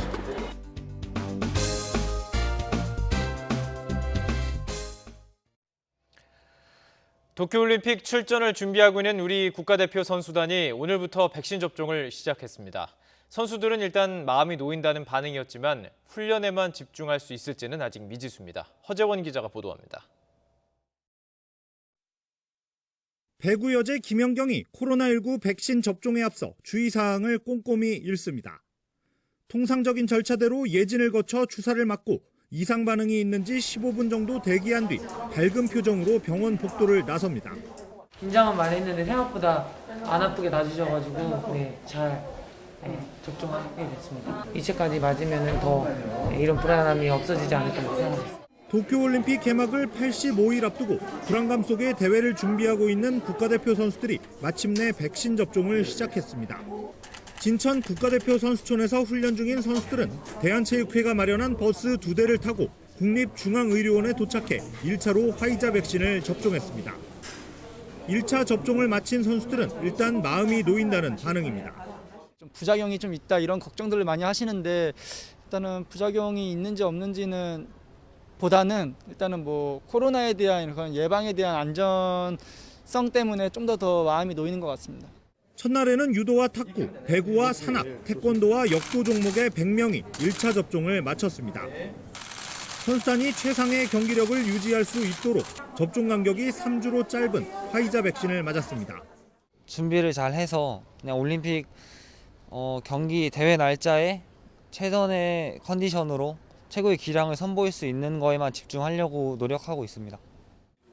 도쿄올림픽 출전을 준비하고 있는 우리 국가대표 선수단이 오늘부터 백신 접종을 시작했습니다. 선수들은 일단 마음이 놓인다는 반응이었지만 훈련에만 집중할 수 있을지는 아직 미지수입니다. 허재원 기자가 보도합니다. 배구 여제 김연경이 코로나19 백신 접종에 앞서 주의사항을 꼼꼼히 읽습니다. 통상적인 절차대로 예진을 거쳐 주사를 맞고 이상 반응이 있는지 15분 정도 대기한 뒤 밝은 표정으로 병원 복도를 나섭니다. 긴장은 많이 했는데 생각보다 안 아프게 놔주셔가지고 잘 접종하게 됐습니다. 이체까지 맞으면 더 이런 불안함이 없어지지 않을까 생각합니다. 도쿄올림픽 개막을 85일 앞두고 불안감 속에 대회를 준비하고 있는 국가대표 선수들이 마침내 백신 접종을 시작했습니다. 진천 국가대표 선수촌에서 훈련 중인 선수들은 대한체육회가 마련한 버스 2대를 타고 국립중앙의료원에 도착해 1차로 화이자 백신을 접종했습니다. 1차 접종을 마친 선수들은 일단 마음이 놓인다는 반응입니다. 부작용이 좀 있다 이런 걱정들을 많이 하시는데 일단은 부작용이 있는지 없는지는 보다는 일단은 뭐 코로나에 대한 그런 예방에 대한 안전성 때문에 좀 더 마음이 놓이는 것 같습니다. 첫날에는 유도와 탁구, 배구와 산악, 태권도와 역도 종목의 100명이 1차 접종을 마쳤습니다. 선수단이 최상의 경기력을 유지할 수 있도록 접종 간격이 3주로 짧은 화이자 백신을 맞았습니다. 준비를 잘 해서 그냥 올림픽 경기 대회 날짜에 최선의 컨디션으로 최고의 기량을 선보일 수 있는 거에만 집중하려고 노력하고 있습니다.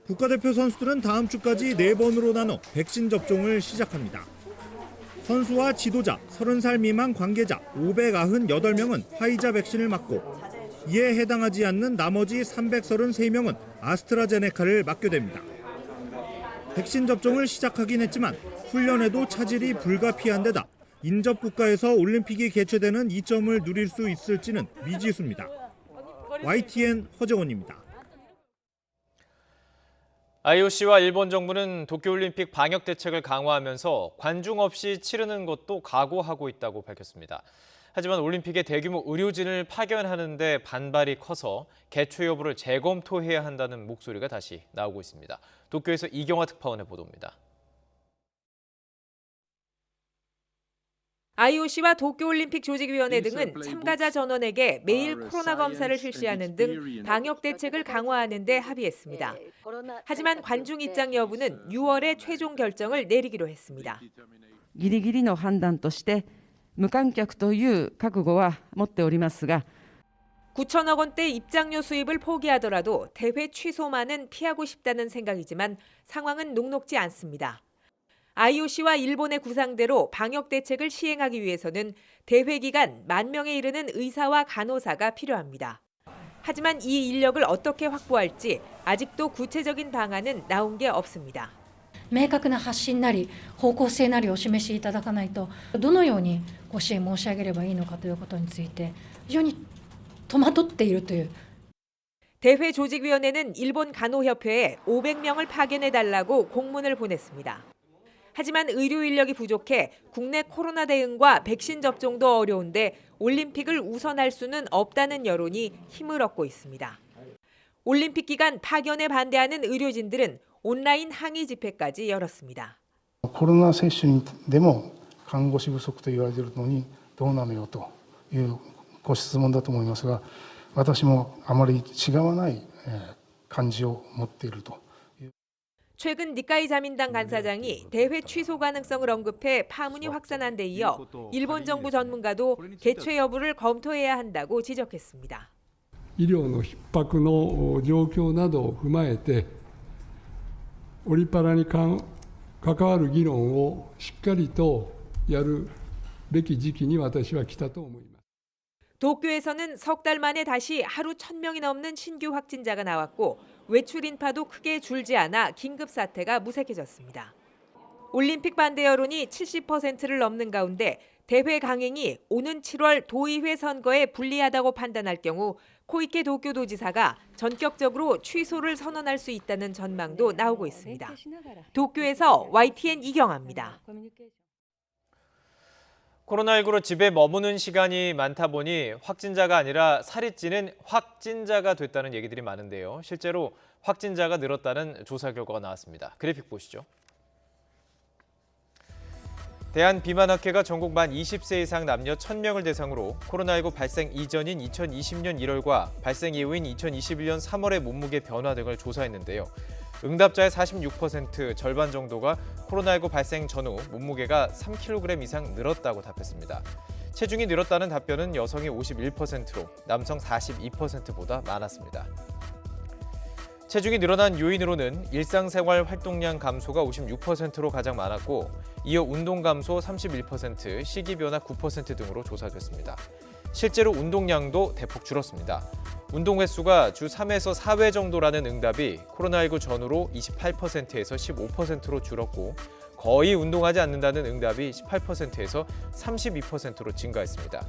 국가대표 선수들은 다음 주까지 4번으로 나눠 백신 접종을 시작합니다. 선수와 지도자, 30살 미만 관계자 598명은 화이자 백신을 맞고 이에 해당하지 않는 나머지 333명은 아스트라제네카를 맞게 됩니다. 백신 접종을 시작하긴 했지만 훈련에도 차질이 불가피한 데다 인접 국가에서 올림픽이 개최되는 이점을 누릴 수 있을지는 미지수입니다. YTN 허재원입니다. IOC와 일본 정부는 도쿄올림픽 방역 대책을 강화하면서 관중 없이 치르는 것도 각오하고 있다고 밝혔습니다. 하지만 올림픽에 대규모 의료진을 파견하는 데 반발이 커서 개최 여부를 재검토해야 한다는 목소리가 다시 나오고 있습니다. 도쿄에서 이경화 특파원의 보도입니다. IOC와 도쿄올림픽 조직위원회 등은 참가자 전원에게 매일 코로나 검사를 실시하는 등 방역 대책을 강화하는 데 합의했습니다. 하지만 관중 입장 여부는 6월에 최종 결정을 내리기로 했습니다. ギリギリの判断として無観客という覚悟は持っておりますが 9천억 원대 입장료 수입을 포기하더라도 대회 취소만은 피하고 싶다는 생각이지만 상황은 녹록지 않습니다. IOC와 일본의 구상대로 방역 대책을 시행하기 위해서는 대회 기간 10,000명에 이르는 의사와 간호사가 필요합니다. 하지만 이 인력을 어떻게 확보할지 아직도 구체적인 방안은 나온 게 없습니다. 明確な発信なり方向性なりをお示しいただかないとどのようにご支援申し上げればいいのかということについて非常に戸惑っているという 대회 조직위원회는 일본 간호협회에 500명을 파견해달라고 공문을 보냈습니다. 하지만 의료 인력이 부족해 국내 코로나 대응과 백신 접종도 어려운데 올림픽을 우선할 수는 없다는 여론이 힘을 얻고 있습니다. 올림픽 기간 파견에 반대하는 의료진들은 온라인 항의 집회까지 열었습니다. コロナ接種でも看護師不足と言われているのにどうなのよというご質問だと思いますが、私もあまり違わない感じを持っていると。 최근 니카이 자민당 간사장이 대회 취소 가능성을 언급해 파문이 확산한 데 이어 일본 정부 전문가도 개최 여부를 검토해야 한다고 지적했습니다. 医療の逼迫の状況などを踏まえてオリパラに関わる議論をしっかりとやるべき時期に私は来たと思います。 도쿄에서는 석 달 만에 다시 하루 1,000명이 넘는 신규 확진자가 나왔고 외출 인파도 크게 줄지 않아 긴급 사태가 무색해졌습니다. 올림픽 반대 여론이 70%를 넘는 가운데 대회 강행이 오는 7월 도의회 선거에 불리하다고 판단할 경우 코이케 도쿄도지사가 전격적으로 취소를 선언할 수 있다는 전망도 나오고 있습니다. 도쿄에서 YTN 이경아입니다. 코로나19로 집에 머무는 시간이 많다 보니 확진자가 아니라 살이 찌는 확진자가 됐다는 얘기들이 많은데요. 실제로 확진자가 늘었다는 조사 결과가 나왔습니다. 그래픽 보시죠. 대한비만학회가 전국 만 20세 이상 남녀 1,000명을 대상으로 코로나19 발생 이전인 2020년 1월과 발생 이후인 2021년 3월의 몸무게 변화 등을 조사했는데요. 응답자의 46% 절반 정도가 코로나19 발생 전후 몸무게가 3kg 이상 늘었다고 답했습니다. 체중이 늘었다는 답변은 여성이 51%로 남성 42%보다 많았습니다. 체중이 늘어난 요인으로는 일상생활 활동량 감소가 56%로 가장 많았고 이어 운동 감소 31%, 식이 변화 9% 등으로 조사됐습니다. 실제로 운동량도 대폭 줄었습니다. 운동 횟수가 주 3회에서 4회 정도라는 응답이 코로나19 전후로 28%에서 15%로 줄었고 거의 운동하지 않는다는 응답이 18%에서 32%로 증가했습니다.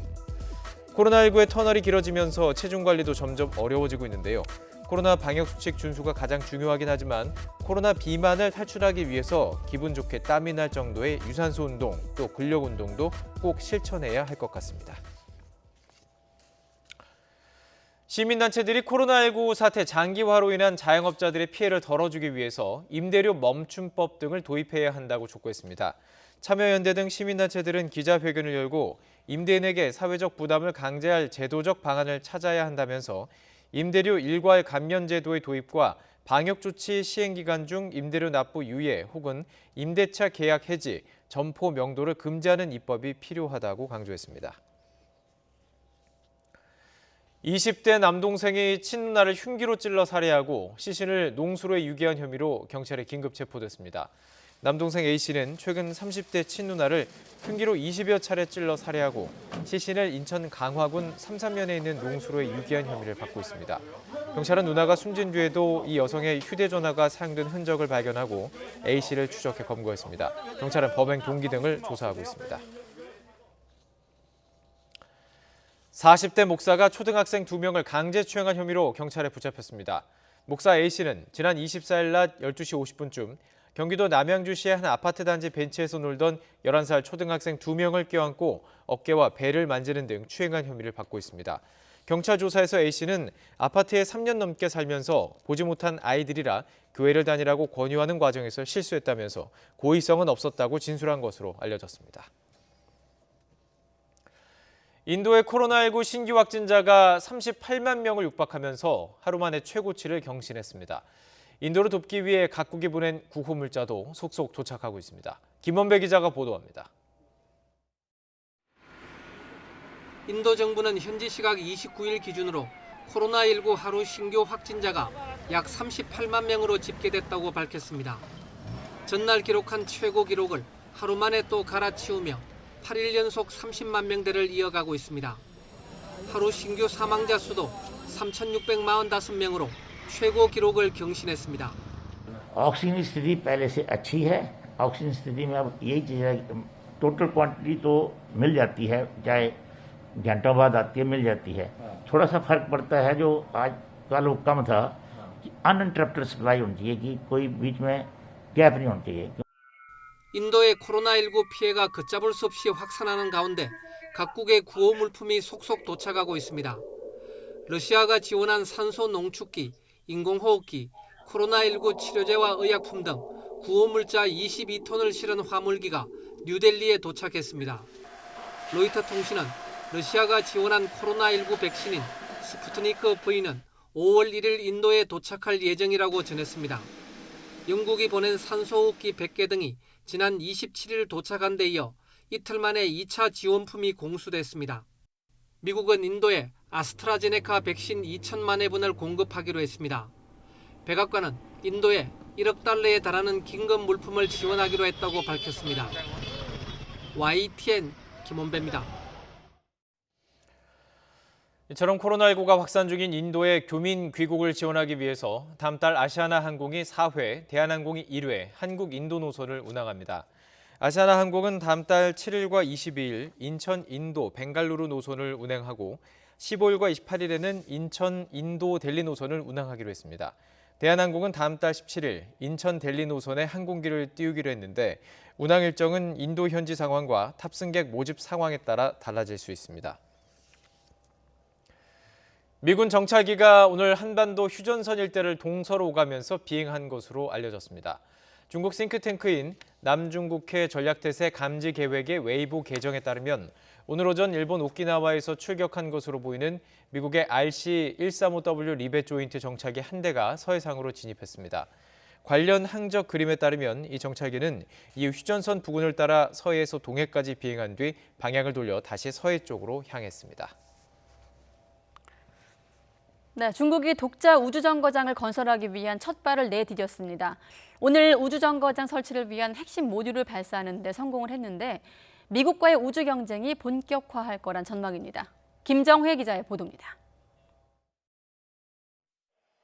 코로나19의 터널이 길어지면서 체중 관리도 점점 어려워지고 있는데요. 코로나 방역수칙 준수가 가장 중요하긴 하지만 코로나 비만을 탈출하기 위해서 기분 좋게 땀이 날 정도의 유산소 운동, 또 근력 운동도 꼭 실천해야 할 것 같습니다. 시민단체들이 코로나19 사태 장기화로 인한 자영업자들의 피해를 덜어주기 위해서 임대료 멈춤법 등을 도입해야 한다고 촉구했습니다. 참여연대 등 시민단체들은 기자회견을 열고 임대인에게 사회적 부담을 강제할 제도적 방안을 찾아야 한다면서 임대료 일괄 감면 제도의 도입과 방역조치 시행기간 중 임대료 납부 유예 혹은 임대차 계약 해지, 점포 명도를 금지하는 입법이 필요하다고 강조했습니다. 20대 남동생이 친누나를 흉기로 찔러 살해하고 시신을 농수로에 유기한 혐의로 경찰에 긴급 체포됐습니다. 남동생 A씨는 최근 30대 친누나를 흉기로 20여 차례 찔러 살해하고 시신을 인천 강화군 삼산면에 있는 농수로에 유기한 혐의를 받고 있습니다. 경찰은 누나가 숨진 뒤에도 이 여성의 휴대전화가 사용된 흔적을 발견하고 A씨를 추적해 검거했습니다. 경찰은 범행 동기 등을 조사하고 있습니다. 40대 목사가 초등학생 2명을 강제추행한 혐의로 경찰에 붙잡혔습니다. 목사 A씨는 지난 24일 낮 12시 50분쯤 경기도 남양주시의 한 아파트 단지 벤치에서 놀던 11살 초등학생 2명을 껴안고 어깨와 배를 만지는 등 추행한 혐의를 받고 있습니다. 경찰 조사에서 A씨는 아파트에 3년 넘게 살면서 보지 못한 아이들이라 교회를 다니라고 권유하는 과정에서 실수했다면서 고의성은 없었다고 진술한 것으로 알려졌습니다. 인도의 코로나19 신규 확진자가 38만 명을 육박하면서 하루 만에 최고치를 경신했습니다. 인도를 돕기 위해 각국이 보낸 구호 물자도 속속 도착하고 있습니다. 김원배 기자가 보도합니다. 인도 정부는 현지 시각 29일 기준으로 코로나19 하루 신규 확진자가 약 38만 명으로 집계됐다고 밝혔습니다. 전날 기록한 최고 기록을 하루 만에 또 갈아치우며 8일 연속 30만 명대를 이어가고 있습니다. 하루 신규 사망자 수도 3,645명으로 최고 기록을 경신했습니다. ऑक्सीजन की स्थिति पहले से अच्छी है। ऑक्सीजन स्थिति में अब यही चीज़ है, टोटल क्वांटिटी तो मिल जाती है, चाहे घंटों बाद आती है मिल जाती है। थोड़ा सा फर्क पड़ता है जो आज कल वो कम था, अनइंटरप्टेड सप्लाई होनी चाहिए कि कोई बीच में गैप नहीं होना चाहिए। 인도의 코로나19 피해가 걷잡을 수 없이 확산하는 가운데 각국의 구호 물품이 속속 도착하고 있습니다. 러시아가 지원한 산소 농축기, 인공호흡기, 코로나19 치료제와 의약품 등 구호 물자 22톤을 실은 화물기가 뉴델리에 도착했습니다. 로이터 통신은 러시아가 지원한 코로나19 백신인 스푸트니크 V는 5월 1일 인도에 도착할 예정이라고 전했습니다. 영국이 보낸 산소호흡기 100개 등이 지난 27일 도착한 데 이어 이틀 만에 2차 지원품이 공수됐습니다. 미국은 인도에 아스트라제네카 백신 2천만 회분을 공급하기로 했습니다. 백악관은 인도에 1억 달러에 달하는 긴급 물품을 지원하기로 했다고 밝혔습니다. YTN 김원배입니다. 이처럼 코로나19가 확산 중인 인도의 교민 귀국을 지원하기 위해서 다음 달 아시아나 항공이 4회, 대한항공이 1회 한국 인도 노선을 운항합니다. 아시아나 항공은 다음 달 7일과 22일 인천 인도 벵갈루루 노선을 운행하고 15일과 28일에는 인천 인도 델리 노선을 운항하기로 했습니다. 대한항공은 다음 달 17일 인천 델리 노선에 항공기를 띄우기로 했는데 운항 일정은 인도 현지 상황과 탑승객 모집 상황에 따라 달라질 수 있습니다. 미군 정찰기가 오늘 한반도 휴전선 일대를 동서로 오가면서 비행한 것으로 알려졌습니다. 중국 싱크탱크인 남중국해 전략태세 감지 계획의 웨이보 계정에 따르면 오늘 오전 일본 오키나와에서 출격한 것으로 보이는 미국의 RC-135W 리벳 조인트 정찰기 한 대가 서해상으로 진입했습니다. 관련 항적 그림에 따르면 이 정찰기는 이후 휴전선 부근을 따라 서해에서 동해까지 비행한 뒤 방향을 돌려 다시 서해 쪽으로 향했습니다. 네, 중국이 독자 우주정거장을 건설하기 위한 첫 발을 내디뎠습니다. 오늘 우주정거장 설치를 위한 핵심 모듈을 발사하는 데 성공을 했는데 미국과의 우주 경쟁이 본격화할 거란 전망입니다. 김정회 기자의 보도입니다.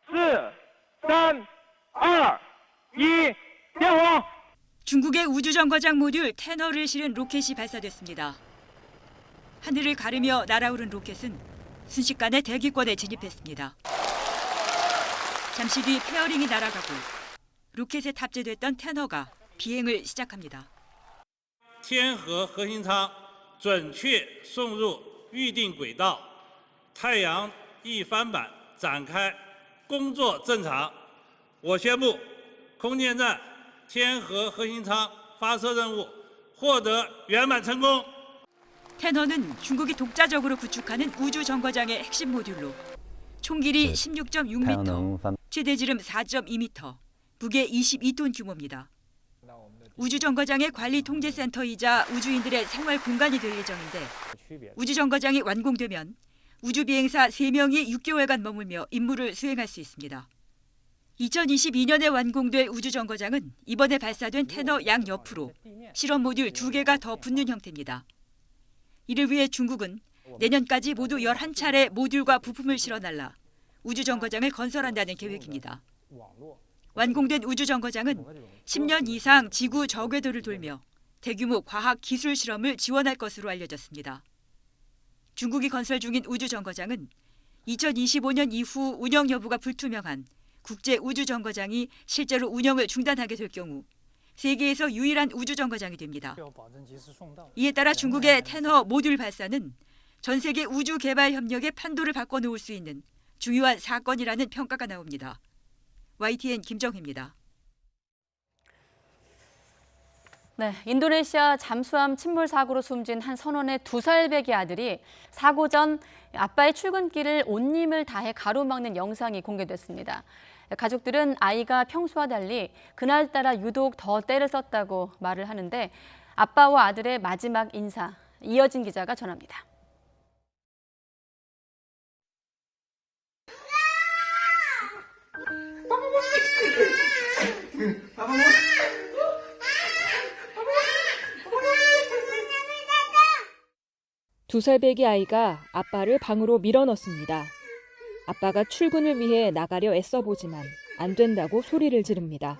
4, 3, 2, 1, 대화! 중국의 우주정거장 모듈 테너를 실은 로켓이 발사됐습니다. 하늘을 가르며 날아오른 로켓은 순식간에 대기권에 진입했습니다. 잠시 뒤 페어링이 날아가고 로켓에 탑재됐던 테너가 비행을 시작합니다. 天河核心舱准确送入预定轨道，太阳一帆板展开，工作正常。我宣布，空间站天河核心舱发射任务获得圆满成功。 테너는 중국이 독자적으로 구축하는 우주정거장의 핵심 모듈로 총 길이 16.6m, 최대 지름 4.2m, 무게 22톤 규모입니다. 우주정거장의 관리 통제센터이자 우주인들의 생활 공간이 될 예정인데 우주정거장이 완공되면 우주비행사 3명이 6개월간 머물며 임무를 수행할 수 있습니다. 2022년에 완공될 우주정거장은 이번에 발사된 테너 양옆으로 실험 모듈 2개가 더 붙는 형태입니다. 이를 위해 중국은 내년까지 모두 11차례 모듈과 부품을 실어 날라 우주정거장을 건설한다는 계획입니다. 완공된 우주정거장은 10년 이상 지구 저궤도를 돌며 대규모 과학 기술 실험을 지원할 것으로 알려졌습니다. 중국이 건설 중인 우주정거장은 2025년 이후 운영 여부가 불투명한 국제 우주정거장이 실제로 운영을 중단하게 될 경우 세계에서 유일한 우주정거장이 됩니다. 이에 따라 중국의 테너 모듈 발사는 전 세계 우주 개발 협력의 판도를 바꿔놓을 수 있는 중요한 사건이라는 평가가 나옵니다. YTN 김정희입니다. 네, 인도네시아 잠수함 침몰 사고로 숨진 한 선원의 2살배기 아들이 사고 전 아빠의 출근길을 온 힘을 다해 가로막는 영상이 공개됐습니다. 가족들은 아이가 평소와 달리 그날따라 유독 더 때를 썼다고 말을 하는데 아빠와 아들의 마지막 인사, 이어진 기자가 전합니다. 두 살배기 아이가 아빠를 방으로 밀어넣습니다. 아빠가 출근을 위해 나가려 애써보지만 안 된다고 소리를 지릅니다.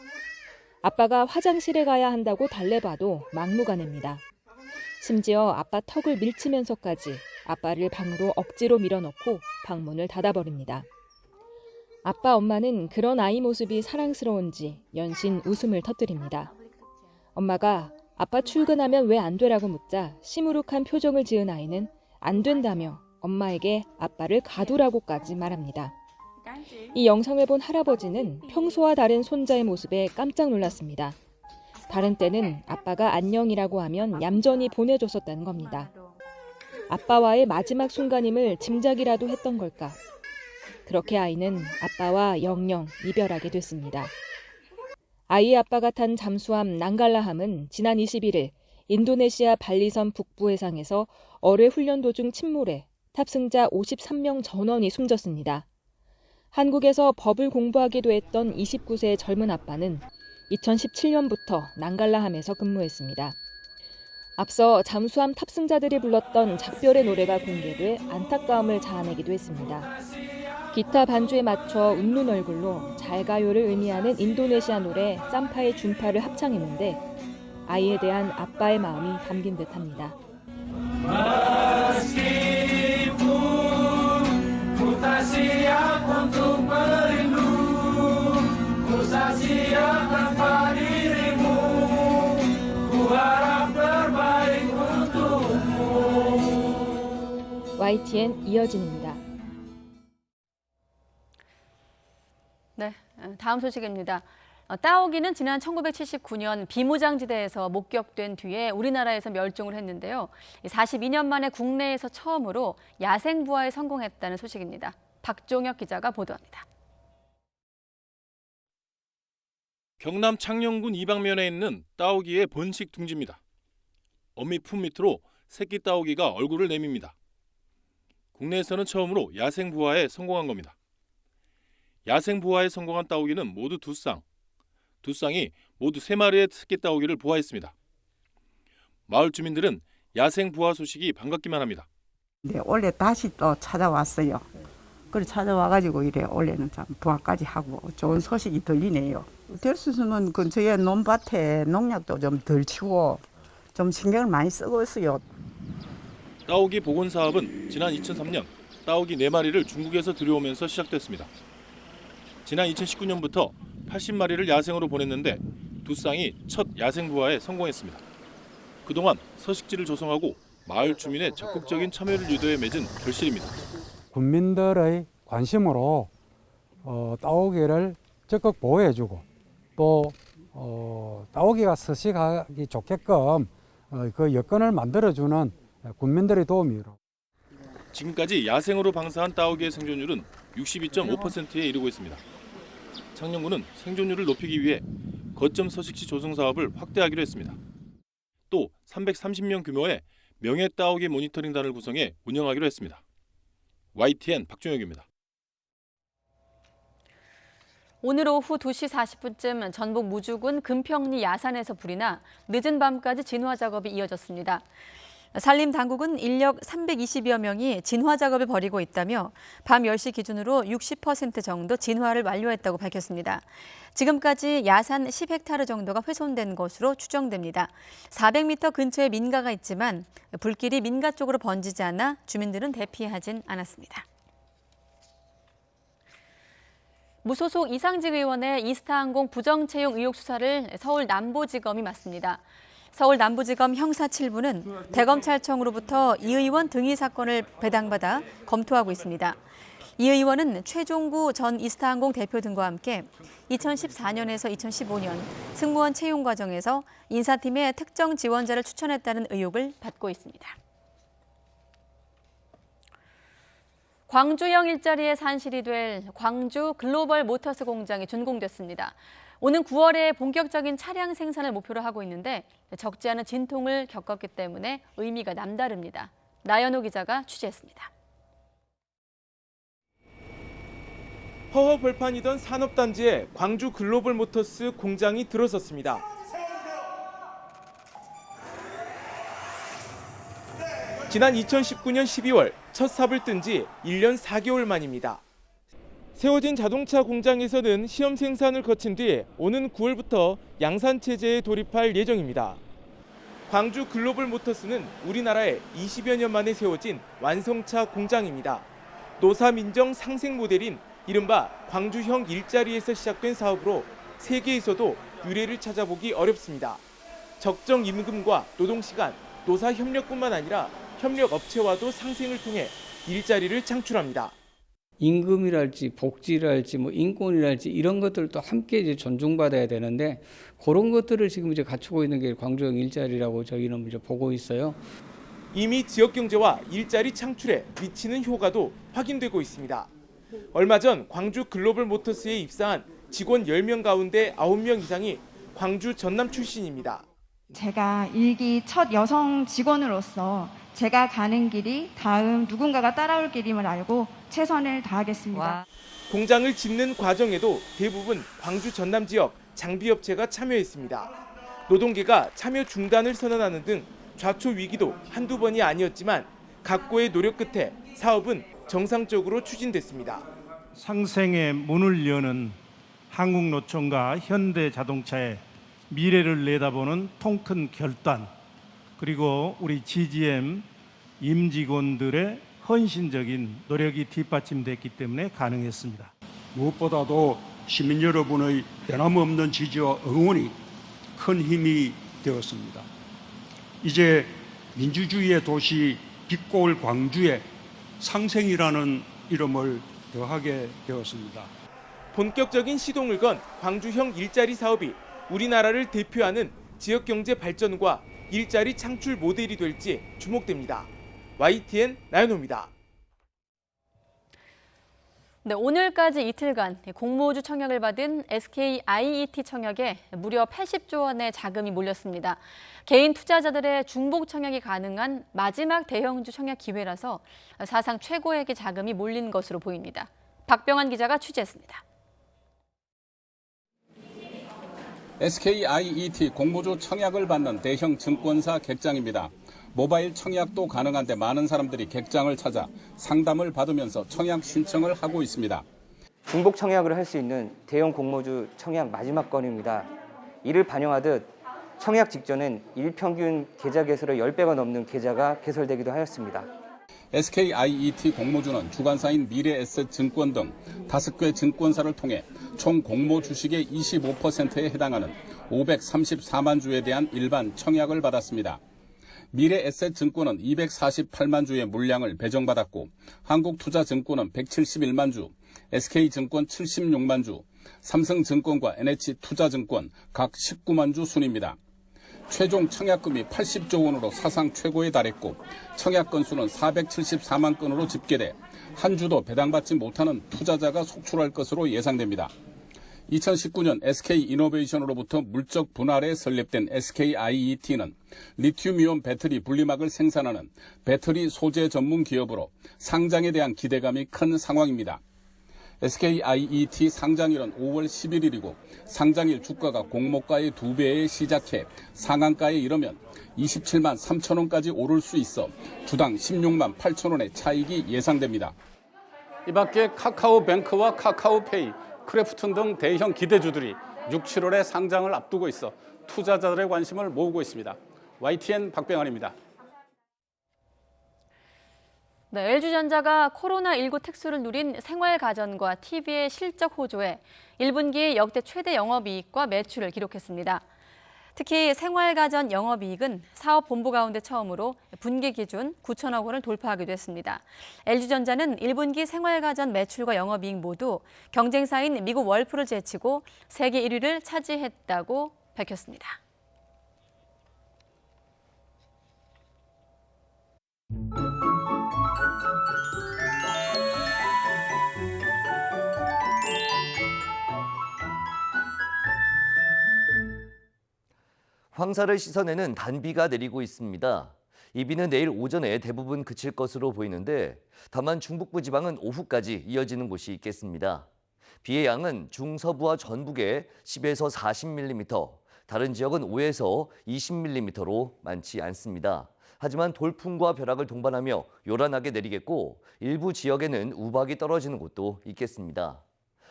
아빠가 화장실에 가야 한다고 달래봐도 막무가내입니다. 심지어 아빠 턱을 밀치면서까지 아빠를 방으로 억지로 밀어넣고 방문을 닫아버립니다. 아빠 엄마는 그런 아이 모습이 사랑스러운지 연신 웃음을 터뜨립니다. 엄마가 아빠 출근하면 왜 안 되라고 묻자 시무룩한 표정을 지은 아이는 안 된다며 엄마에게 아빠를 가두라고까지 말합니다. 이 영상을 본 할아버지는 평소와 다른 손자의 모습에 깜짝 놀랐습니다. 다른 때는 아빠가 안녕이라고 하면 얌전히 보내줬었다는 겁니다. 아빠와의 마지막 순간임을 짐작이라도 했던 걸까? 그렇게 아이는 아빠와 영영 이별하게 됐습니다. 아이의 아빠가 탄 잠수함 난갈라함은 지난 21일 인도네시아 발리섬 북부 해상에서 어뢰 훈련 도중 침몰해 탑승자 53명 전원이 숨졌습니다. 한국에서 법을 공부하기도 했던 29세의 젊은 아빠는 2017년부터 난갈라함에서 근무했습니다. 앞서 잠수함 탑승자들이 불렀던 작별의 노래가 공개돼 안타까움을 자아내기도 했습니다. 기타 반주에 맞춰 웃는 얼굴로 잘 가요를 의미하는 인도네시아 노래 쌈파의 준파를 합창했는데 아이에 대한 아빠의 마음이 담긴 듯합니다. Meskipun ku tak siap untuk merindu, siapkan dirimu, ku harap terbaik untukmu. YTN 이어진입니다. 네, 다음 소식입니다. 따오기는 지난 1979년 비무장지대에서 목격된 뒤에 우리나라에서 멸종을 했는데요. 42년 만에 국내에서 처음으로 야생부화에 성공했다는 소식입니다. 박종혁 기자가 보도합니다. 경남 창녕군 이방면에 있는 따오기의 번식 둥지입니다. 어미 품 밑으로 새끼 따오기가 얼굴을 내밉니다. 국내에서는 처음으로 야생부화에 성공한 겁니다. 야생부화에 성공한 따오기는 모두 두 쌍이 모두 3마리의 새끼 따오기를 부화했습니다. 마을 주민들은 야생부화 소식이 반갑기만 합니다. 네, 원래 다시 또 찾아왔어요. 그래 찾아와가지고 이래 원래는 참 부화까지 하고 좋은 소식이 들리네요. 될 수 있으면 근처에 논밭에 농약도 좀 덜 치고 좀 신경을 많이 쓰고 있어요. 따오기 복원 사업은 지난 2003년 따오기 4마리를 중국에서 들여오면서 시작됐습니다. 지난 2019년부터 80마리를 야생으로 보냈는데 두 쌍이 첫 야생부화에 성공했습니다. 그동안 서식지를 조성하고 마을 주민의 적극적인 참여를 유도해 맺은 결실입니다. 국민들의 관심으로 따오기를 적극 보호해주고 또 따오기가 서식하기 좋게끔 그 여건을 만들어주는 국민들의 도움이로. 지금까지 야생으로 방사한 따오기의 생존율은 62.5%에 이르고 있습니다. 창녕군은 생존율을 높이기 위해 거점 서식지 조성 사업을 확대하기로 했습니다. 또 330명 규모의 명예 따오기 모니터링단을 구성해 운영하기로 했습니다. YTN 박종혁입니다. 오늘 오후 2시 40분쯤 전북 무주군 금평리 야산에서 불이 나 늦은 밤까지 진화 작업이 이어졌습니다. 산림당국은 인력 320여 명이 진화 작업을 벌이고 있다며 밤 10시 기준으로 60% 정도 진화를 완료했다고 밝혔습니다. 지금까지 야산 10헥타르 정도가 훼손된 것으로 추정됩니다. 400m 근처에 민가가 있지만 불길이 민가 쪽으로 번지지 않아 주민들은 대피하진 않았습니다. 무소속 이상직 의원의 이스타항공 부정채용 의혹 수사를 서울 남부지검이 맡습니다. 서울 남부지검 형사 7부는 대검찰청으로부터 이 의원 등의 사건을 배당받아 검토하고 있습니다. 이 의원은 최종구 전 이스타항공 대표 등과 함께 2014년에서 2015년 승무원 채용 과정에서 인사팀의 특정 지원자를 추천했다는 의혹을 받고 있습니다. 광주형 일자리에 산실이 될 광주 글로벌 모터스 공장이 준공됐습니다. 오는 9월에 본격적인 차량 생산을 목표로 하고 있는데 적지 않은 진통을 겪었기 때문에 의미가 남다릅니다. 나연호 기자가 취재했습니다. 허허 벌판이던 산업단지에 광주 글로벌 모터스 공장이 들어섰습니다. 지난 2019년 12월 첫 삽을 뜬 지 1년 4개월 만입니다. 세워진 자동차 공장에서는 시험 생산을 거친 뒤 오는 9월부터 양산 체제에 돌입할 예정입니다. 광주 글로벌 모터스는 우리나라에 20여 년 만에 세워진 완성차 공장입니다. 노사 민정 상생 모델인 이른바 광주형 일자리에서 시작된 사업으로 세계에서도 유례를 찾아보기 어렵습니다. 적정 임금과 노동시간, 노사 협력뿐만 아니라 협력 업체와도 상생을 통해 일자리를 창출합니다. 임금이랄지 복지랄지 뭐 인권이랄지 이런 것들도 함께 이제 존중받아야 되는데 그런 것들을 지금 이제 갖추고 있는 게 광주형 일자리라고 저희는 이제 보고 있어요. 이미 지역 경제와 일자리 창출에 미치는 효과도 확인되고 있습니다. 얼마 전 광주 글로벌 모터스에 입사한 직원 10명 가운데 9명 이상이 광주 전남 출신입니다. 제가 일기 첫 여성 직원으로서 제가 가는 길이 다음 누군가가 따라올 길임을 알고 최선을 다하겠습니다. 공장을 짓는 과정에도 대부분 광주 전남 지역 장비업체가 참여했습니다. 노동계가 참여 중단을 선언하는 등 좌초 위기도 한두 번이 아니었지만 각고의 노력 끝에 사업은 정상적으로 추진됐습니다. 상생의 문을 여는 한국노총과 현대자동차의 미래를 내다보는 통큰 결단, 그리고 우리 GGM 임직원들의 헌신적인 노력이 뒷받침됐기 때문에 가능했습니다. 무엇보다도 시민 여러분의 변함없는 지지와 응원이 큰 힘이 되었습니다. 이제 민주주의의 도시 빛고울 광주에 상생이라는 이름을 더하게 되었습니다. 본격적인 시동을 건 광주형 일자리 사업이 우리나라를 대표하는 지역경제 발전과 일자리 창출 모델이 될지 주목됩니다. YTN 나연호입니다. 네, 오늘까지 이틀간 공모주 청약을 받은 SK IET 청약에 무려 80조 원의 자금이 몰렸습니다. 개인 투자자들의 중복 청약이 가능한 마지막 대형주 청약 기회라서 사상 최고액의 자금이 몰린 것으로 보입니다. 박병환 기자가 취재했습니다. SK IET 공모주 청약을 받는 대형 증권사 객장입니다. 모바일 청약도 가능한데 많은 사람들이 객장을 찾아 상담을 받으면서 청약 신청을 하고 있습니다. 중복 청약을 할 수 있는 대형 공모주 청약 마지막 건입니다. 이를 반영하듯 청약 직전엔 일평균 계좌 개수의 10배가 넘는 계좌가 개설되기도 하였습니다. SK IET 공모주는 주관사인 미래에셋증권 등 5개 증권사를 통해 총 공모 주식의 25%에 해당하는 534만 주에 대한 일반 청약을 받았습니다. 미래에셋증권은 248만 주의 물량을 배정받았고 한국투자증권은 171만 주, SK증권 76만 주, 삼성증권과 NH투자증권 각 19만 주 순입니다. 최종 청약금이 80조 원으로 사상 최고에 달했고 청약 건수는 474만 건으로 집계돼 한 주도 배당받지 못하는 투자자가 속출할 것으로 예상됩니다. 2019년 SK이노베이션으로부터 물적 분할에 설립된 SK IET는 리튬이온 배터리 분리막을 생산하는 배터리 소재 전문 기업으로 상장에 대한 기대감이 큰 상황입니다. SK IET 상장일은 5월 11일이고 상장일 주가가 공모가의 2배에 시작해 상한가에 이르면 27만 3천 원까지 오를 수 있어 주당 16만 8천 원의 차익이 예상됩니다. 이 밖에 카카오뱅크와 카카오페이, 크래프톤 등 대형 기대주들이 6, 7월에 상장을 앞두고 있어 투자자들의 관심을 모으고 있습니다. YTN 박병환입니다. 네, LG전자가 코로나19 특수를 누린 생활가전과 TV의 실적 호조에 1분기 역대 최대 영업이익과 매출을 기록했습니다. 특히 생활가전 영업이익은 사업 본부 가운데 처음으로 분기 기준 9천억 원을 돌파하기도 했습니다. LG전자는 1분기 생활가전 매출과 영업이익 모두 경쟁사인 미국 월프를 제치고 세계 1위를 차지했다고 밝혔습니다. 황사를 씻어내는 단비가 내리고 있습니다. 이 비는 내일 오전에 대부분 그칠 것으로 보이는데 다만 중북부 지방은 오후까지 이어지는 곳이 있겠습니다. 비의 양은 중서부와 전북에 10에서 40mm, 다른 지역은 5에서 20mm로 많지 않습니다. 하지만 돌풍과 벼락을 동반하며 요란하게 내리겠고 일부 지역에는 우박이 떨어지는 곳도 있겠습니다.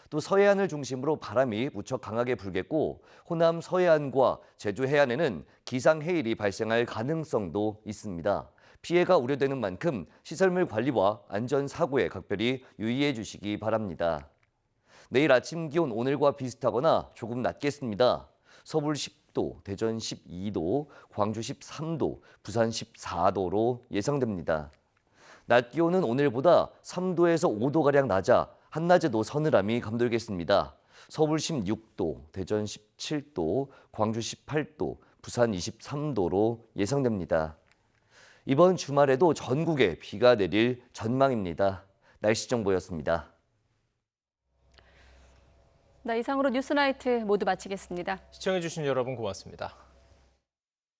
또 서해안을 중심으로 바람이 무척 강하게 불겠고 호남 서해안과 제주 해안에는 기상해일이 발생할 가능성도 있습니다. 피해가 우려되는 만큼 시설물 관리와 안전사고에 각별히 유의해 주시기 바랍니다. 내일 아침 기온 오늘과 비슷하거나 조금 낮겠습니다. 서울 10도, 대전 12도, 광주 13도, 부산 14도로 예상됩니다. 낮 기온은 오늘보다 3도에서 5도가량 낮아 한낮에도 서늘함이 감돌겠습니다. 서울 16도, 대전 17도, 광주 18도, 부산 23도로 예상됩니다. 이번 주말에도 전국에 비가 내릴 전망입니다. 날씨 정보였습니다. 네, 이상으로 뉴스나이트 모두 마치겠습니다. 시청해주신 여러분 고맙습니다.